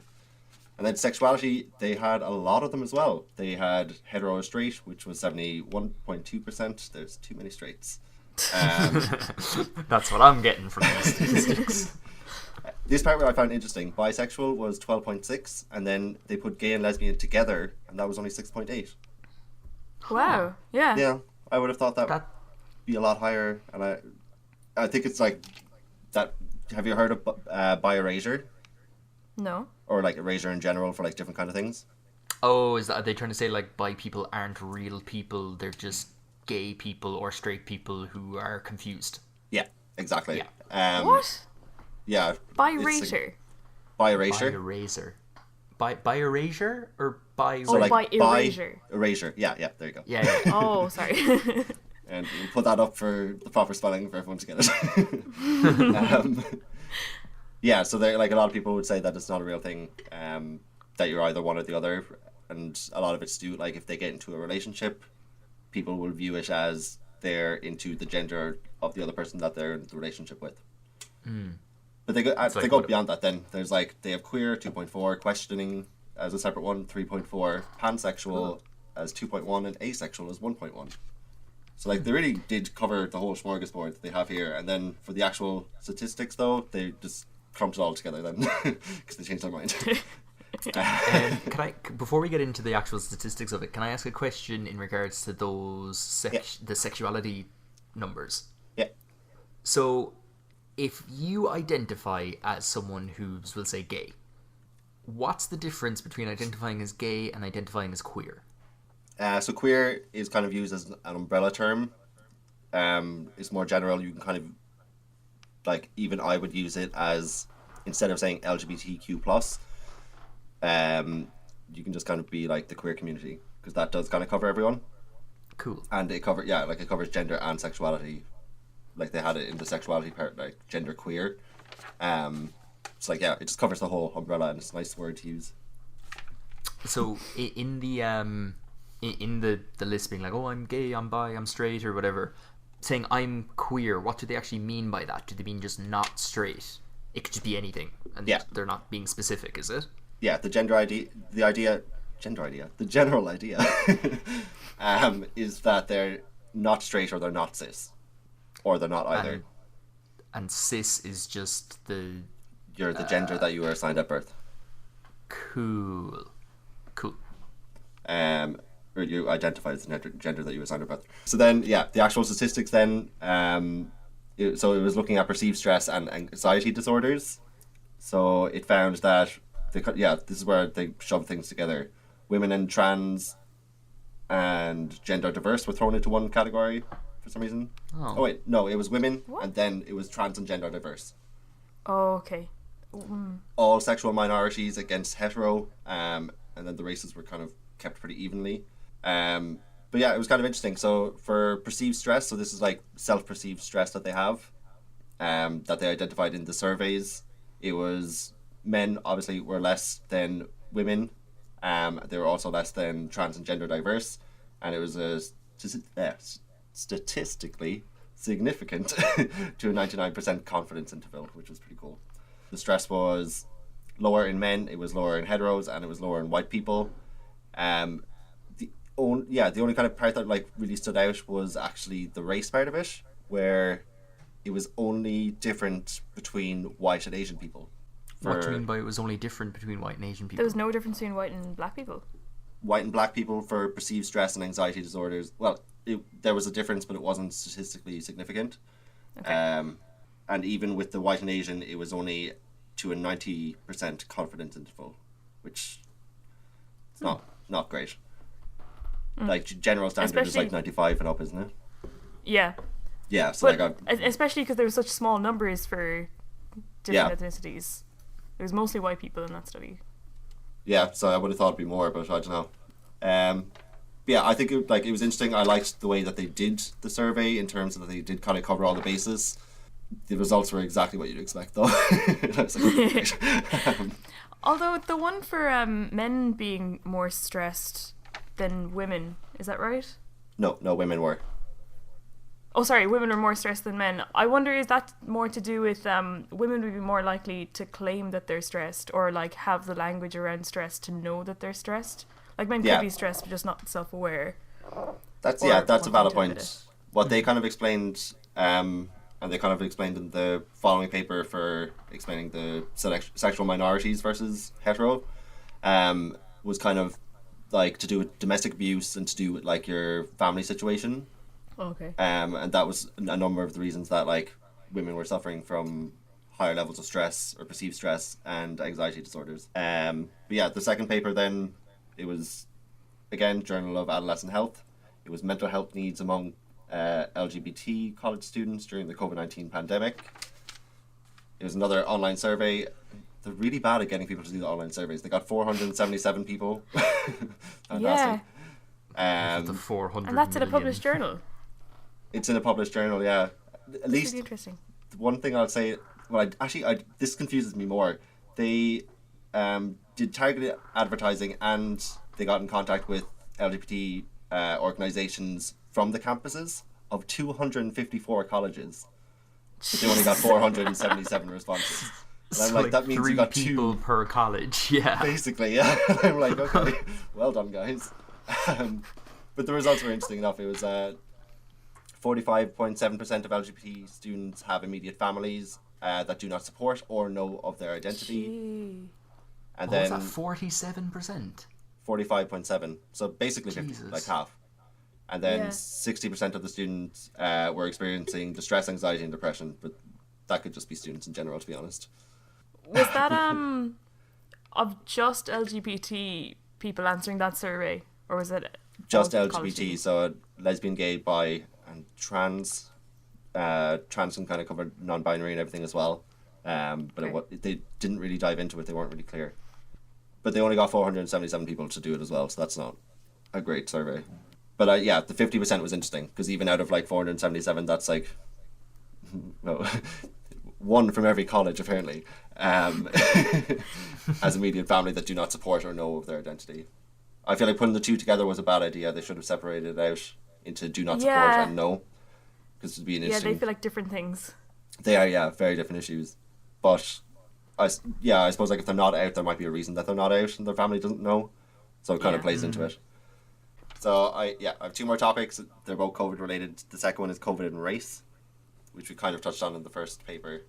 And then sexuality, they had a lot of them as well. They had hetero or straight, which was 71.2%. There's too many straights. That's what I'm getting from these statistics. This part where I found interesting, bisexual was 12.6, and then they put gay and lesbian together, and that was only 6.8. Wow. Yeah. Yeah, I would have thought that would be a lot higher, and I think it's like that. Have you heard of bi erasure? No. Or like erasure in general for like different kind of things? Oh, are they trying to say like bi people aren't real people? They're just gay people or straight people who are confused. Yeah, exactly. Yeah. What? Yeah. Bi-erasure. Bi-erasure? Bi-erasure. Bi-erasure or bi... So like bi-erasure. Erasure. Yeah, there you go. Yeah, yeah. Oh, sorry. And we'll put that up for the proper spelling for everyone to get it. Yeah, so like a lot of people would say that it's not a real thing, that you're either one or the other, and a lot of it's due, like if they get into a relationship, people will view it as they're into the gender of the other person that they're in the relationship with. But they go beyond that then. There's like, they have queer, 2.4, questioning as a separate one, 3.4, pansexual as 2.1, and asexual as 1.1. So like they really did cover the whole smorgasbord that they have here. And then for the actual statistics though, they just clumped it all together then because they changed their mind. Can I, before we get into the actual statistics of it, can I ask a question in regards to those the sexuality numbers? Yeah. So if you identify as someone who's, we'll say, gay, what's the difference between identifying as gay and identifying as queer? So queer is kind of used as an umbrella term. It's more general. You can kind of, like, even I would use it as, instead of saying LGBTQ+, you can just kind of be like the queer community, because that does kind of cover everyone. Cool. And it covers gender and sexuality. Like they had it in the sexuality part, like gender queer. It's like, yeah, it just covers the whole umbrella, and it's a nice word to use. So in the list being like, oh, I'm gay, I'm bi, I'm straight, or whatever, saying I'm queer, what do they actually mean by that? Do they mean just not straight? It could just be anything, and they're not being specific, is it? Yeah, the general idea is that they're not straight or they're not cis, or they're not either. And cis is just you're the gender that you were assigned at birth. Cool. Or you identify as the gender that you were assigned at birth. So then, the actual statistics then, it was looking at perceived stress and anxiety disorders. So it found that, this is where they shoved things together. Women and trans and gender diverse were thrown into one category for some reason. Oh wait, no, it was women, and then it was trans and gender diverse. Oh, okay. All sexual minorities against hetero, and then the races were kind of kept pretty evenly. But yeah, it was kind of interesting. So for perceived stress, so this is like self-perceived stress that they have, that they identified in the surveys. It was men obviously were less than women. They were also less than trans and gender diverse, and it was a statistically significant to a 99% confidence interval, which was pretty cool. The stress was lower in men, it was lower in heteros, and it was lower in white people. The only kind of part that like really stood out was actually the race part of it, where it was only different between white and Asian people. What do you mean by it was only different between white and Asian people? There was no difference between white and black people. White and black people for perceived stress and anxiety disorders. Well, there was a difference, but it wasn't statistically significant. Okay. And even with the white and Asian, it was only to a 90% confidence interval, which is not great. Like general standard is like 95 and up, isn't it? Yeah. Yeah, so But especially because there were such small numbers for different ethnicities. It was mostly white people in that study. Yeah, so I would have thought it'd be more, but I don't know. Yeah, I think it was interesting. I liked the way that they did the survey in terms of that they did kind of cover all the bases. The results were exactly what you'd expect, though. I was like, great. Although the one for men being more stressed than women, is that right? No, women were. Oh, sorry, women are more stressed than men. I wonder, is that more to do with women would be more likely to claim that they're stressed or like have the language around stress to know that they're stressed? Like men could be stressed but just not self-aware. That's a valid point. What they kind of explained, and they kind of explained in the following paper for explaining the sexual minorities versus hetero, was kind of like to do with domestic abuse and to do with like your family situation. Okay. And that was a number of the reasons that like women were suffering from higher levels of stress or perceived stress and anxiety disorders. But yeah, the second paper then, it was again Journal of Adolescent Health. It was mental health needs among LGBT college students during the COVID-19 pandemic. It was another online survey. They're really bad at getting people to do the online surveys. They got 477 people. Fantastic. The 400 and that's in a million. published journal. It's in a published journal, yeah. At least really interesting. The one thing I'll say, well, this confuses me more. They did targeted advertising and they got in contact with LGBT organizations from the campuses of 254 colleges. But they only got 477 responses. And I'm So like, that means 3 you got people 2 per college, yeah. basically, yeah. I'm like, okay, well done, guys. But the results were interesting enough. It was 45.7% of LGBT students have immediate families that do not support or know of their identity. Gee. And What was then that, 47%? 45.7, so basically 50, Jesus. like half. And then Yeah. 60% of the students were experiencing distress, anxiety, and depression. But that could just be students in general, to be honest. Was that of just LGBT people answering that survey, or was it Just all college LGBT, students? so lesbian, gay, bi, and trans. Trans can kind of cover non-binary and everything as well. But Okay. they didn't really dive into it. They weren't really clear. But they only got 477 people to do it as well, so that's not a great survey. But yeah, the 50% was interesting, because even out of like 477, that's like, well, one from every college apparently, as immediate family that do not support or know of their identity. I feel like putting the two together was a bad idea. They should have separated it out into do not support Yeah. and know, because it'd be an Yeah, interesting. they feel like different things. They are, yeah, very different issues. But I suppose like if they're not out, there might be a reason that they're not out and their family doesn't know. So it kind of Yeah. plays into it. So I have 2 more topics. They're both COVID related. The second one is COVID and race, which we kind of touched on in the first paper.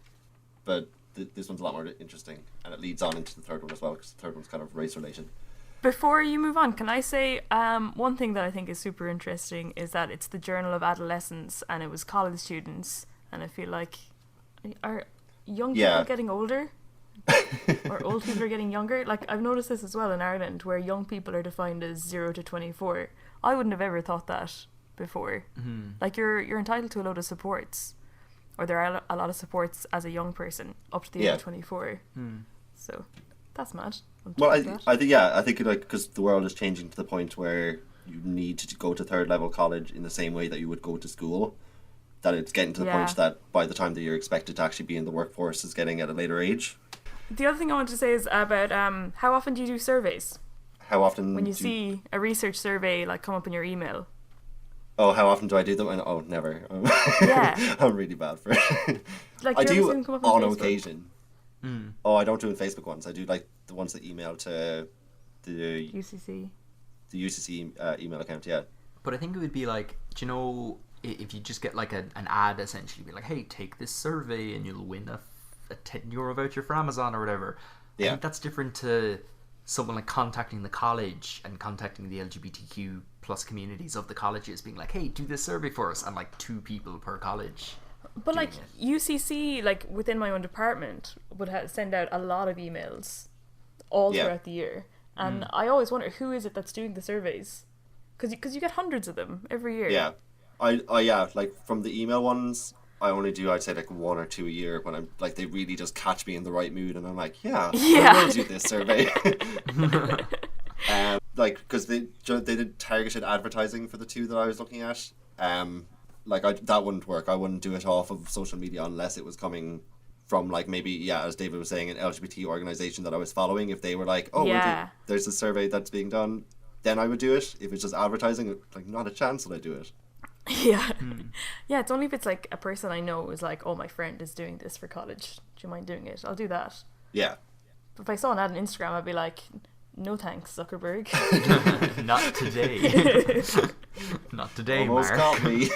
But this one's a lot more interesting, and it leads on into the third one as well, because the third one's kind of race related. Before you move on, can I say one thing that I think is super interesting is that it's the Journal of Adolescence and it was college students, and I feel like are young people Yeah. getting older or old people are getting younger? Like I've noticed this as well in Ireland, where young people are defined as 0 to 24. I wouldn't have ever thought that before. Like you're entitled to a load of supports, or there are a lot of supports as a young person up to the age Yeah. of 24. So that's mad. Well, I think like because the world is changing to the point where you need to go to third level college in the same way that you would go to school. That it's getting to the Yeah. point that by the time that you're expected to actually be in the workforce is getting at a later age. The other thing I wanted to say is about how often do you do surveys? How often When you do see a research survey like come up in your email. Oh, how often do I do them? And never. Yeah. I'm really bad for it. Like I you ever see do them come up on Facebook? occasion. Oh, I don't do Facebook ones. I do like the ones that email to the UCC. UCC email account. Yeah. But I think it would be like, do you know, if you just get like an ad essentially, be like, hey, take this survey and you'll win a €10 voucher for Amazon or whatever. I Yeah. think that's different to someone like contacting the college and contacting the LGBTQ plus communities of the colleges, being like, hey, do this survey for us, and like 2 people per college. But doing like it. UCC, like within my own department, would send out a lot of emails all Yeah. throughout the year, and I always wonder who is it that's doing the surveys, because you get hundreds of them every year. Yeah, yeah, like from the email ones, I only do, I'd say, like 1 or 2 a year when I'm like, they really just catch me in the right mood, and I'm like, yeah, I will do this survey. Like, because they did targeted advertising for the 2 that I was looking at. Like, that wouldn't work. I wouldn't do it off of social media unless it was coming from, like, maybe, yeah, as David was saying, an LGBT organization that I was following. If they were like, oh, Yeah. there's a survey that's being done, then I would do it. If it's just advertising, like, not a chance would I do it. Yeah. Yeah, it's only if it's like a person I know is like, oh, my friend is doing this for college. Do you mind doing it? I'll do that. Yeah. But if I saw an ad on Instagram, I'd be like, no thanks, Zuckerberg. Not today. Not today, Almost Mark. got me.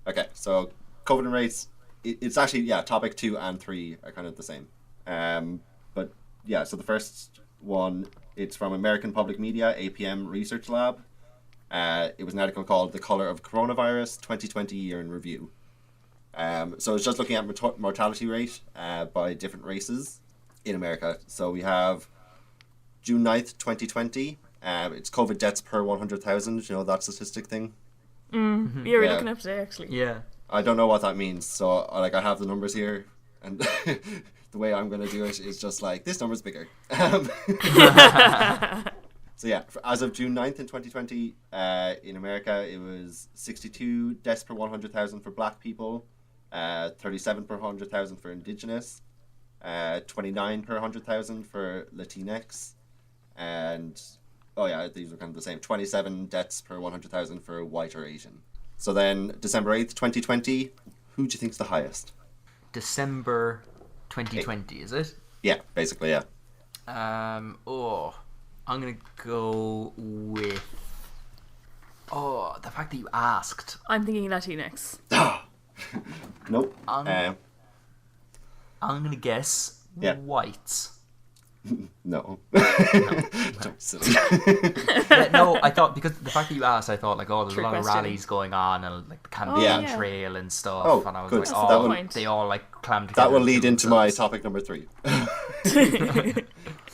Okay, so COVID rates, it's actually, yeah, topic 2 and 3 are kind of the same. But yeah, so the first one, it's from American Public Media, APM Research Lab. It was an article called The Color of Coronavirus 2020 Year in Review. So it's just looking at mortality rate by different races in America. So we have June 9th, 2020. It's COVID deaths per 100,000, you know, that statistic thing. Yeah, we're Yeah. looking up today, actually. Yeah. I don't know what that means, so like I have the numbers here, and the way I'm going to do it is just like, this number's bigger. So yeah, as of June 9th in 2020, in America, it was 62 deaths per 100,000 for black people, 37 per 100,000 for indigenous, 29 per 100,000 for Latinx, and, oh yeah, these are kind of the same, 27 deaths per 100,000 for white or Asian. So then, December 8th, 2020, who do you think's the highest? December 2020, is it? Yeah, basically, yeah. I'm gonna go with the fact that you asked. I'm thinking Latinx. Nope. I'm gonna guess Yeah. whites. No. Don't be silly. Yeah, no, I thought, because the fact that you asked, I thought like, oh, there's Trick a lot of question. rallies going on and like the campaign yeah. trail and stuff, Oh, and I was good. like, That's oh, the point. they all like clammed together. That will lead to into my themselves. topic number 3.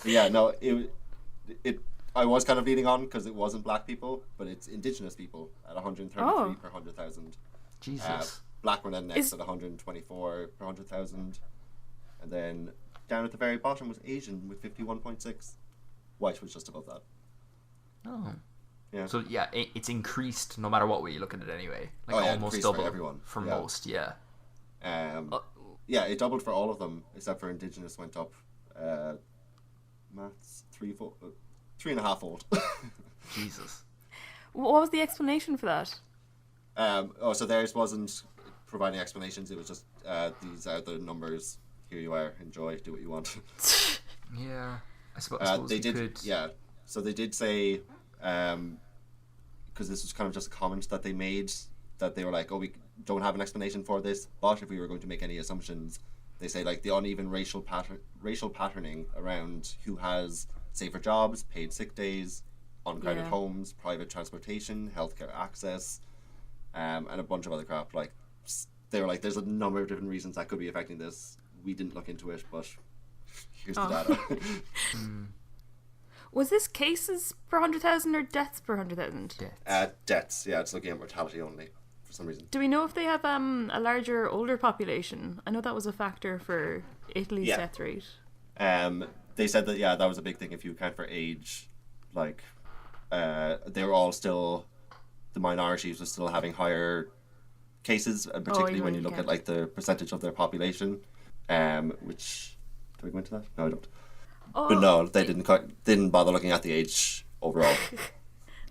Yeah, no, it I was kind of leading on because it wasn't black people, but it's indigenous people at 133 Oh. per 100,000. Jesus. Black were then next Is- at 124 per 100,000. And then down at the very bottom was Asian with 51.6. White was just above that. Oh. Yeah. So yeah, it's increased no matter what way you look at it anyway. Like Oh, yeah, almost increased for double everyone. for Yeah. most, yeah. Yeah, it doubled for all of them except for indigenous went up. Maths 3.5 fold. Jesus. What was the explanation for that? So theirs wasn't providing explanations. It was just these are the numbers. Here you are. Enjoy. Do what you want. Yeah. I suppose They you did. could. Yeah. So they did say, because this was kind of just a comment that they made, that they were like, oh, we don't have an explanation for this, but if we were going to make any assumptions, they say like the uneven racial patterning around who has safer jobs, paid sick days, uncrowded Yeah. homes, private transportation, healthcare access, and a bunch of other crap. Like they were like, there's a number of different reasons that could be affecting this. We didn't look into it, but here's the data. Was this cases per 100,000 or deaths per 100,000? Deaths. Deaths, yeah, it's looking at mortality only for some reason. Do we know if they have a larger, older population? I know that was a factor for Italy's Yeah. death rate. They said that, yeah, that was a big thing. If you account for age, like they were all still, the minorities were still having higher cases, and particularly even when when you you look at count. like the percentage of their population. Which, do we go into that? No, I don't. Oh, But no, they didn't bother looking at the age overall.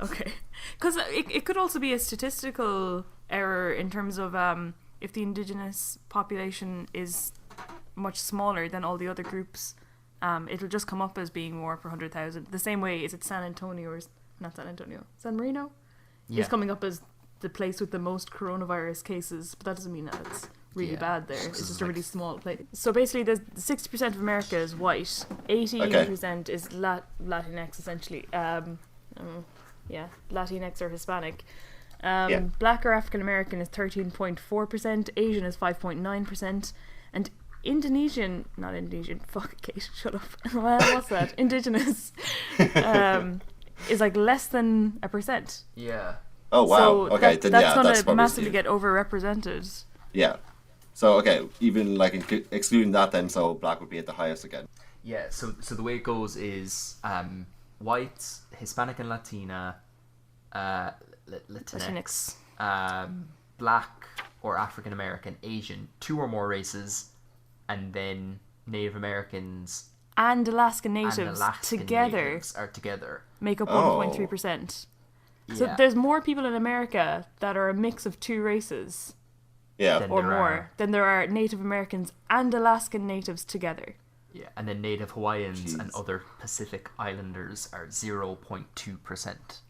Okay. Because it could also be a statistical error in terms of if the indigenous population is much smaller than all the other groups, it'll just come up as being more per 100,000. The same way, is it San Antonio or not San Antonio? San Marino? Yeah. Is coming up as the place with the most coronavirus cases, but that doesn't mean that it's really Yeah. bad there. Just It's 'cause just it's a like- really small place. So basically, the 60% of America is white, 80% is Latinx essentially. Yeah, Latinx or Hispanic, Black or African American is 13.4%, Asian is 5.9%, and fuck Kate, shut up. Well, what's that? Indigenous is like less than 1%. Yeah. Oh wow. So Okay, then that's that's gonna massively skewed. get overrepresented. Yeah. So okay, even like excluding that, then so black would be at the highest again. Yeah, so the way it goes is white, Hispanic and Latina, Latinx, black or African American, Asian, 2 or more races, and then Native Americans And Alaskan natives and Alaskan together natives are together. make up Oh. 1.3%. So Yeah. there's more people in America that are a mix of 2 races Yeah. Then or there more are- than there are Native Americans and Alaskan natives together. Yeah, and then Native Hawaiians and Jeez. other Pacific Islanders are 0.2%.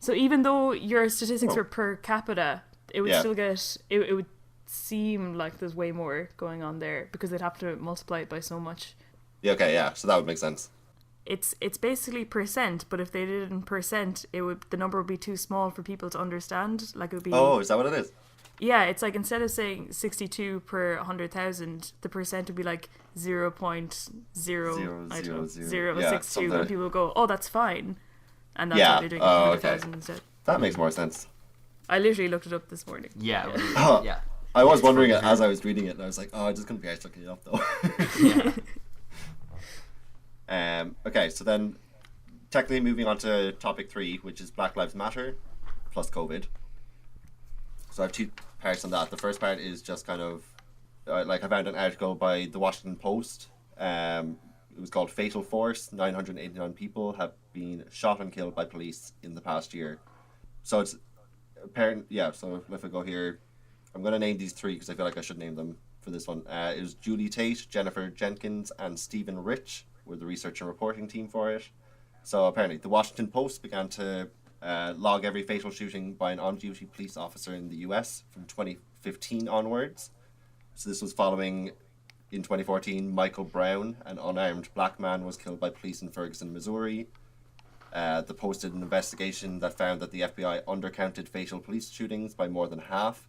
So even though your statistics Oh. were per capita, it would Yeah. still get it would seem like there's way more going on there because they'd have to multiply it by so much. Yeah. Okay. Yeah. So that would make sense. It's basically percent, but if they did it in percent, the number would be too small for people to understand. Like it would be. Oh, is that what it is? Yeah, it's like instead of saying 62 per 100,000, the percent would be like 0.0 I don't know, 0.000. Yeah, 0.62, something. and people go, "Oh, that's fine," and that's Yeah, why they're doing oh, 100,000 okay. instead. That makes more sense. I literally looked it up this morning. Yeah, Oh. yeah. I was It's wondering it funny. as I was reading it, and I was like, "Oh, I just couldn't be actually looking it up though." Yeah. Okay, so then technically moving on to topic 3, which is Black Lives Matter plus COVID. So I have 2 parts on that. The first part is just kind of like I found an article by the Washington Post. It was called "Fatal Force: 989 people have been shot and killed by police in the past year." So it's apparent. Yeah. So if I go here, I'm going to name these 3 because I feel like I should name them for this one. It was Julie Tate, Jennifer Jenkins, and Stephen Rich were the research and reporting team for it. So apparently, the Washington Post began to log every fatal shooting by an on-duty police officer in the US from 2015 onwards. So this was following, in 2014, Michael Brown, an unarmed black man, was killed by police in Ferguson, Missouri. The Post did an investigation that found that the FBI undercounted fatal police shootings by more than half.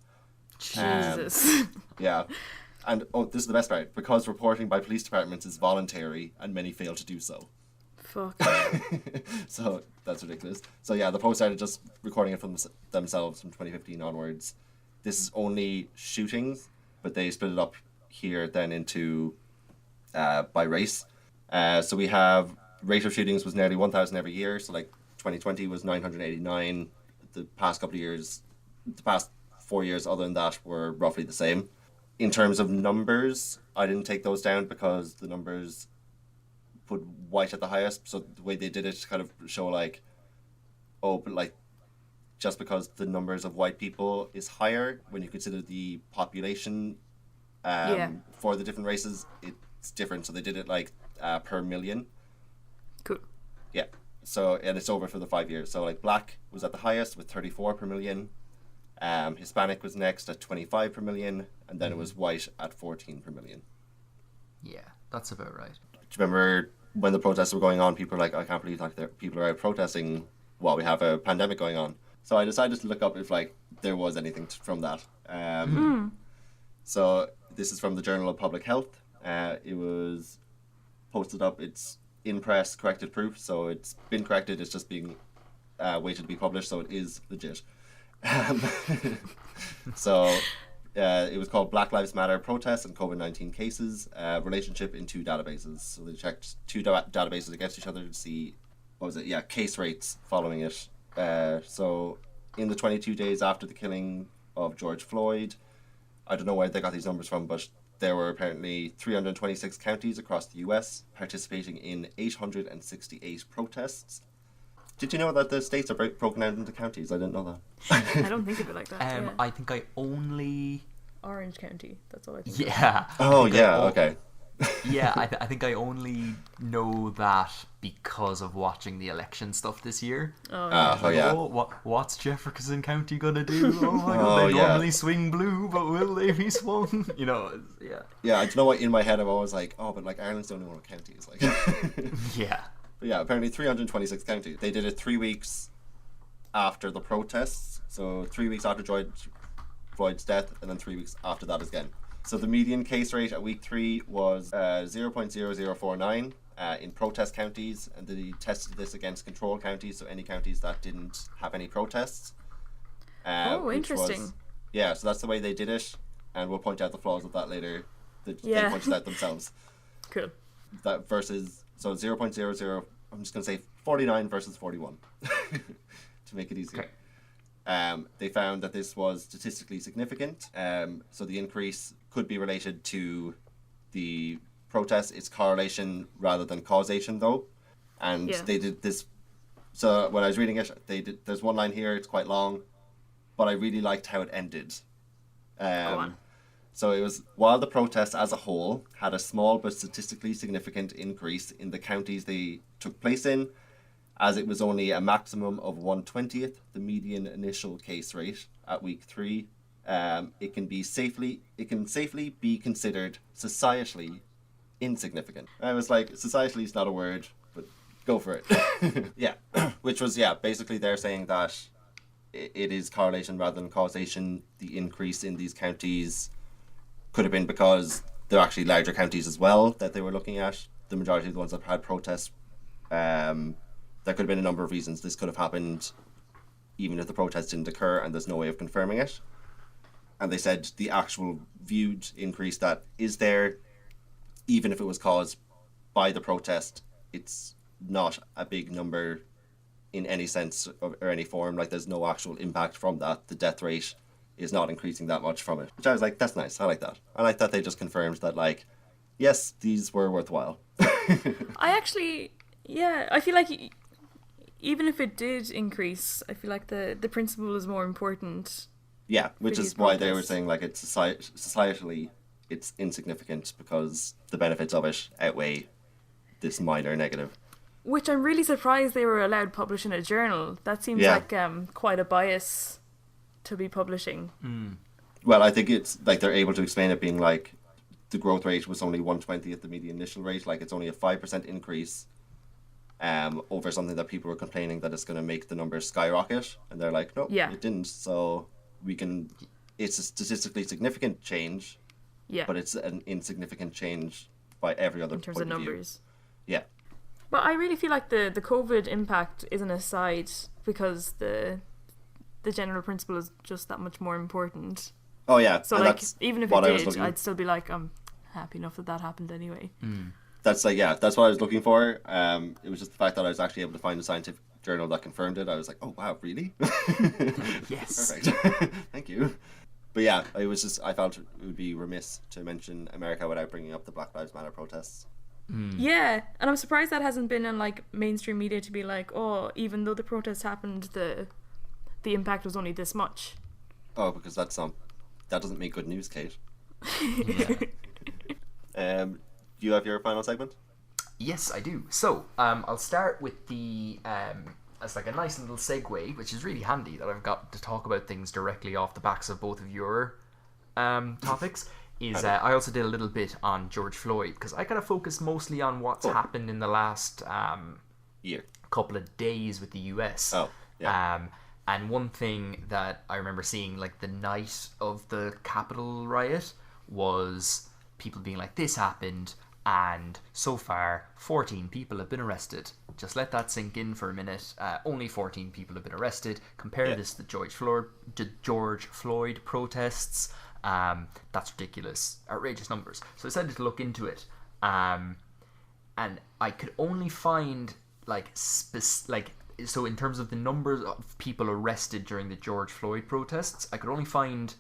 Jesus. Yeah. And, this is the best part, because reporting by police departments is voluntary and many fail to do so. Fuck. So that's ridiculous. So yeah, the Post started just recording it from themselves from 2015 onwards. This is only shootings, but they split it up here then into by race. So we have rate of shootings was nearly 1,000 every year. So like 2020 was 989. The past 4 years other than that were roughly the same. In terms of numbers, I didn't take those down because the numbers put white at the highest, so the way they did it kind of show like, but like just because the numbers of white people is higher when you consider the population for the different races, it's different. So they did it like per million. Cool. Yeah. So and it's over for the 5 years. So like black was at the highest with 34 per million. Hispanic was next at 25 per million, and then it was white at 14 per million. Yeah, that's about right. Do you remember when the protests were going on, people were like, I can't believe like people are out protesting while we have a pandemic going on. So I decided to look up if like there was anything from that. So this is from the Journal of Public Health. It was posted up. It's in press corrected proof, so it's been corrected. It's just being waited to be published, so it is legit. So it was called Black Lives Matter Protests and COVID-19 Cases, relationship in 2 databases. So they checked 2 databases against each other to see, case rates following it. So in the 22 days after the killing of George Floyd, I don't know where they got these numbers from, but there were apparently 326 counties across the US participating in 868 protests. Did you know that the states are broken out into counties? I didn't know that. I don't think of it like that. Yeah. I think I only... Orange County. That's all I think. Yeah. Oh, I think yeah, I okay. Yeah, I think I only know that because of watching the election stuff this year. Oh, yeah. Oh, yeah. What's Jefferson County gonna do? Oh my god, Oh, they yeah. normally swing blue, but will they be swung? Yeah. Yeah, I don't know what, in my head I'm always like, but like Ireland's the only one with counties. Like, Yeah. but yeah, apparently 326 counties. They did it 3 weeks after the protests. So 3 weeks after George Floyd's death, and then 3 weeks after that again. So the median case rate at week 3 was 0.0049 in protest counties, and they tested this against control counties, so any counties that didn't have any protests. Interesting. So that's the way they did it, and we'll point out the flaws of that later. They pointed out themselves. Cool. That versus, so 0.00, I'm just going to say 49 versus 41 to make it easier. Okay. They found that this was statistically significant. So the increase could be related to the protests. It's correlation rather than causation, though. And they did this. So when I was reading it, there's one line here. It's quite long, but I really liked how it ended. Go on. So it was, while the protests as a whole had a small but statistically significant increase in the counties they took place in, as it was only a maximum of 1/20th the median initial case rate at week 3, it can safely be considered societally insignificant. I was like, societally is not a word, but go for it. Yeah, which was, basically they're saying that it is correlation rather than causation. The increase in these counties could have been because they're actually larger counties as well that they were looking at. The majority of the ones that had protests, there could have been a number of reasons. This could have happened even if the protest didn't occur, and there's no way of confirming it. And they said the actual viewed increase that is there, even if it was caused by the protest, it's not a big number in any sense or any form. Like, there's no actual impact from that. The death rate is not increasing that much from it, which I was like, that's nice. I like that. I like that they just confirmed that, like, yes, these were worthwhile. I feel like even if it did increase, I feel like the principle is more important. Yeah, which is why they were saying, like, it's societally it's insignificant because the benefits of it outweigh this minor negative. Which I'm really surprised they were allowed to publish in a journal. That seems like quite a bias to be publishing. Well, I think it's like they're able to explain it being like the growth rate was only 1/20th the median initial rate. Like, it's only a 5% increase over something that people were complaining that it's going to make the numbers skyrocket. And they're like, no, it didn't. So it's a statistically significant change, but it's an insignificant change by every other in terms point of of view. numbers. Yeah. But I really feel like the COVID impact is an aside because the general principle is just that much more important. Oh yeah. So, and like, even if it did, I'd still be like, I'm happy enough that happened anyway. That's like, that's what I was looking for. It was just the fact that I was actually able to find a scientific journal that confirmed it. I was like, oh wow, really? Yes. Perfect. Thank you. But yeah, it was just, I felt it would be remiss to mention America without bringing up the Black Lives Matter protests. Yeah, and I'm surprised that hasn't been in, like, mainstream media to be like, oh, even though the protests happened, the impact was only this much. Oh, because that doesn't make good news, Kate. Yeah. Do you have your final segment? Yes, I do. So, I'll start with the as like a nice little segue, which is really handy that I've got to talk about things directly off the backs of both of your topics. I also did a little bit on George Floyd because I kind of focused mostly on what's happened in the last Year. couple of days with the US. Oh, yeah. And one thing that I remember seeing, like, the night of the Capitol riot was people being like, this happened, and so far 14 people have been arrested. Just let that sink in for a minute. Only 14 people have been arrested. Compare this to the George Floyd protests. That's ridiculous. Outrageous numbers. So I decided to look into it. And I could only find, so in terms of the numbers of people arrested during the George Floyd protests, I could only find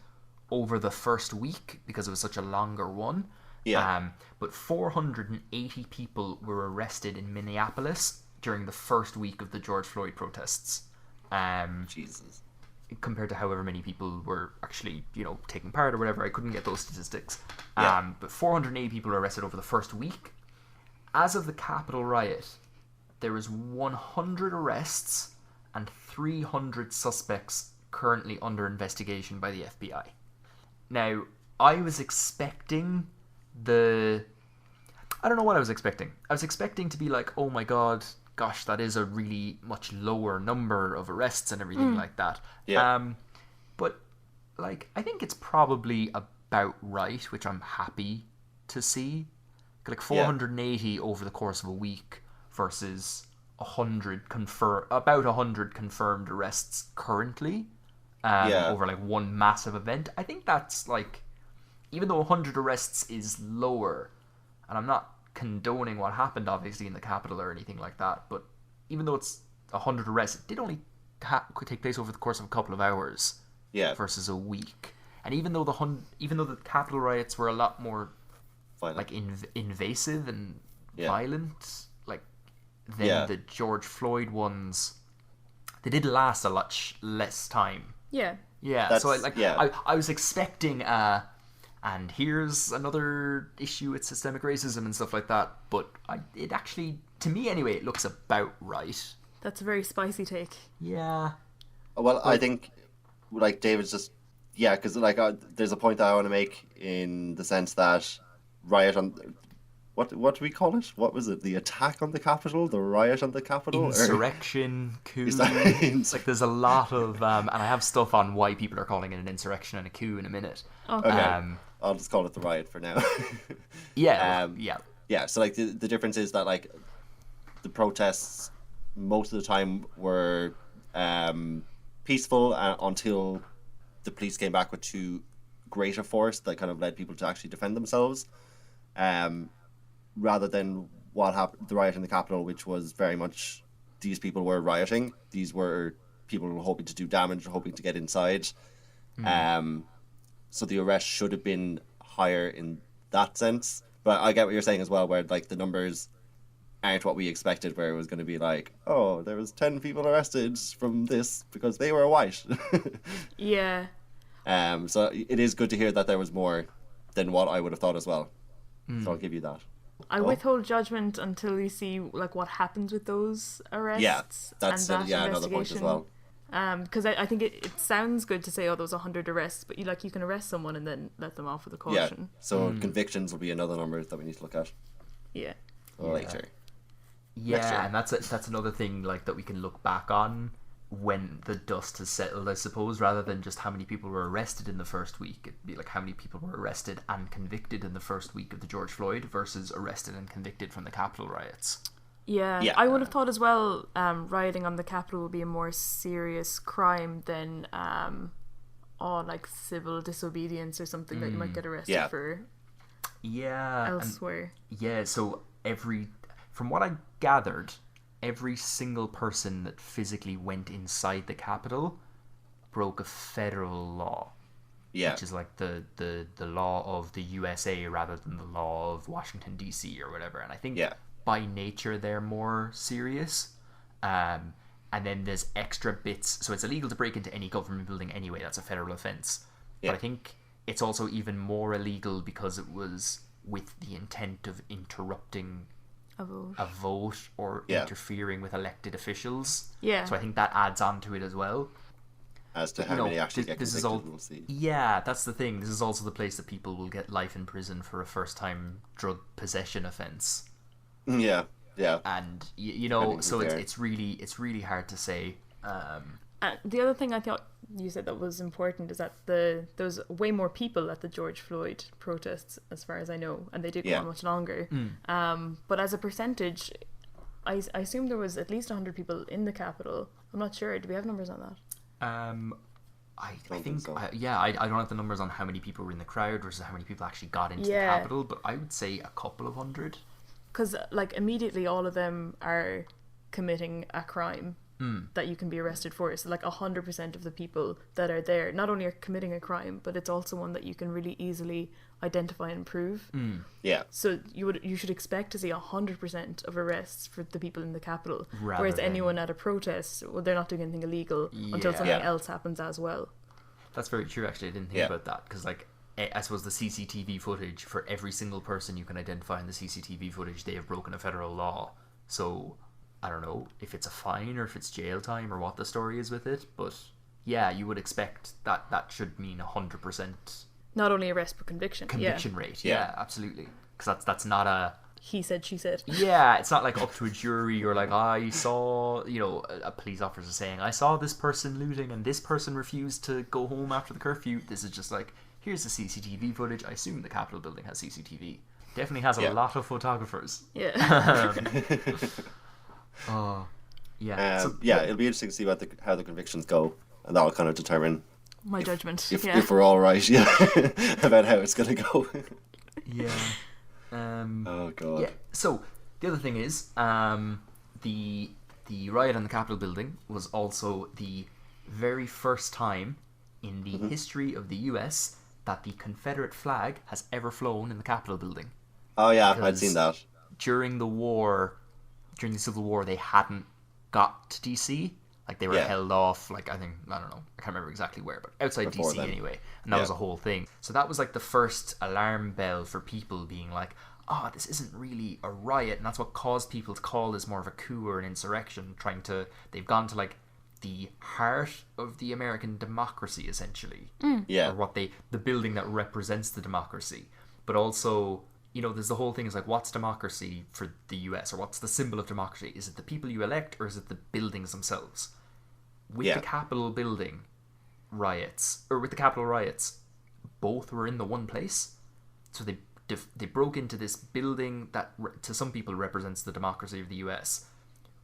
over the first week because it was such a longer one. Yeah. But 480 people were arrested in Minneapolis during the first week of the George Floyd protests. Jesus. Compared to however many people were actually, taking part or whatever. I couldn't get those statistics. Yeah. But 480 people were arrested over the first week. As of the Capitol riot, there was 100 arrests and 300 suspects currently under investigation by the FBI. Now, I was expecting I don't know what I was expecting. I was expecting to be like, oh my god, gosh, that is a really much lower number of arrests and everything like that. Yeah. But like, I think it's probably about right, which I'm happy to see. Like 480 over the course of a week versus 100 about 100 confirmed arrests currently. Over like one massive event. I think that's like, even though 100 arrests is lower, and I'm not condoning what happened obviously in the capital or anything like that, but even though it's 100 arrests, it did only could take place over the course of a couple of hours versus a week. And even though the capital riots were a lot more like invasive and violent, like than the George Floyd ones, they did last a lot less time. Yeah. So I was expecting and here's another issue with systemic racism and stuff like that, but it actually, to me anyway, it looks about right. That's a very spicy take. Yeah. Well, I think like David's just because like there's a point that I want to make in the sense that riot on what do we call it? What was it? The attack on the Capitol? The riot on the Capitol? Insurrection, coup. It's like there's a lot of and I have stuff on why people are calling it an insurrection and a coup in a minute. Okay. I'll just call it the riot for now. So like the difference is that like the protests most of the time were peaceful until the police came back with too great a force that kind of led people to actually defend themselves. Rather than what happened, the riot in the Capitol, which was very much these people were rioting. These were people who were hoping to do damage, hoping to get inside. So the arrest should have been higher in that sense. But I get what you're saying as well, where like the numbers aren't what we expected, where it was going to be like, oh, there was 10 people arrested from this because they were white. Yeah. So it is good to hear that there was more than what I would have thought as well. So I'll give you that. I withhold judgment until we see like what happens with those arrests. Yeah, that's and that another point as well. Because I think it sounds good to say, oh, there was 100 arrests, but you can arrest someone and then let them off with a caution. Yeah, so convictions will be another number that we need to look at. Yeah. Later. Yeah, and that's another thing like that we can look back on when the dust has settled, I suppose, rather than just how many people were arrested in the first week. It'd be like how many people were arrested and convicted in the first week of the George Floyd versus arrested and convicted from the Capitol riots. Yeah. I would have thought as well rioting on the Capitol would be a more serious crime than like civil disobedience or something that you might get arrested for elsewhere. So from what I gathered, every single person that physically went inside the Capitol broke a federal law. Yeah. Which is like the law of the USA rather than the law of Washington, D.C. or whatever. And I think by nature they're more serious. And then there's extra bits. So it's illegal to break into any government building anyway. That's a federal offence. Yeah. But I think it's also even more illegal because it was with the intent of interrupting a vote or interfering with elected officials. Yeah. So I think that adds on to it as well. As to how many actually get convicted, we'll see. Yeah, that's the thing. This is also the place that people will get life in prison for a first-time drug possession offence. Yeah. And so it's really hard to say. The other thing I thought you said that was important is that there was way more people at the George Floyd protests, as far as I know, and they did go on much longer. But as a percentage, I assume there was at least 100 people in the Capitol. I'm not sure. Do we have numbers on that? I think so. I don't have the numbers on how many people were in the crowd versus how many people actually got into the Capitol, but I would say a couple of hundred. Because like immediately all of them are committing a crime that you can be arrested for. So like 100% of the people that are there not only are committing a crime, but it's also one that you can really easily identify and prove. Yeah. So you should expect to see 100% of arrests for the people in the Capitol, whereas anyone at a protest, well, they're not doing anything illegal until something else happens as well. That's very true. Actually, I didn't think about that because like I suppose the CCTV footage for every single person you can identify in the CCTV footage, they have broken a federal law. So I don't know if it's a fine or if it's jail time or what the story is with it, but yeah, you would expect that should mean 100%. Not only arrest but conviction rate. Yeah, absolutely. Because that's not he said, she said. Yeah, it's not like up to a jury or like, I saw, you know, a police officer saying, I saw this person looting and this person refused to go home after the curfew. This is just like, here's the CCTV footage. I assume the Capitol building has CCTV. Definitely has a lot of photographers. Yeah. Oh, yeah. Yeah, it'll be interesting to see how the convictions go, and that'll kind of determine My judgment. if we're all right, yeah, about how it's gonna go. Yeah. Oh god. Yeah. So the other thing is, the riot on the Capitol building was also the very first time in the history of the U.S. that the Confederate flag has ever flown in the Capitol building. Oh yeah, I'd seen that. During the Civil War, they hadn't got to DC. Like, they were held off, like, I don't know, I can't remember exactly where, but outside Before DC then. anyway. And that was a whole thing. So that was like the first alarm bell for people being like, oh, this isn't really a riot. And that's what caused people to call this more of a coup or an insurrection, they've gone to like the heart of the American democracy, essentially. Yeah. Or the building that represents the democracy. But also, you know, there's the whole thing is like, what's democracy for the US, or what's the symbol of democracy? Is it the people you elect, or is it the buildings themselves? With the Capitol building riots, both were in the one place. So they broke into this building that to some people represents the democracy of the US,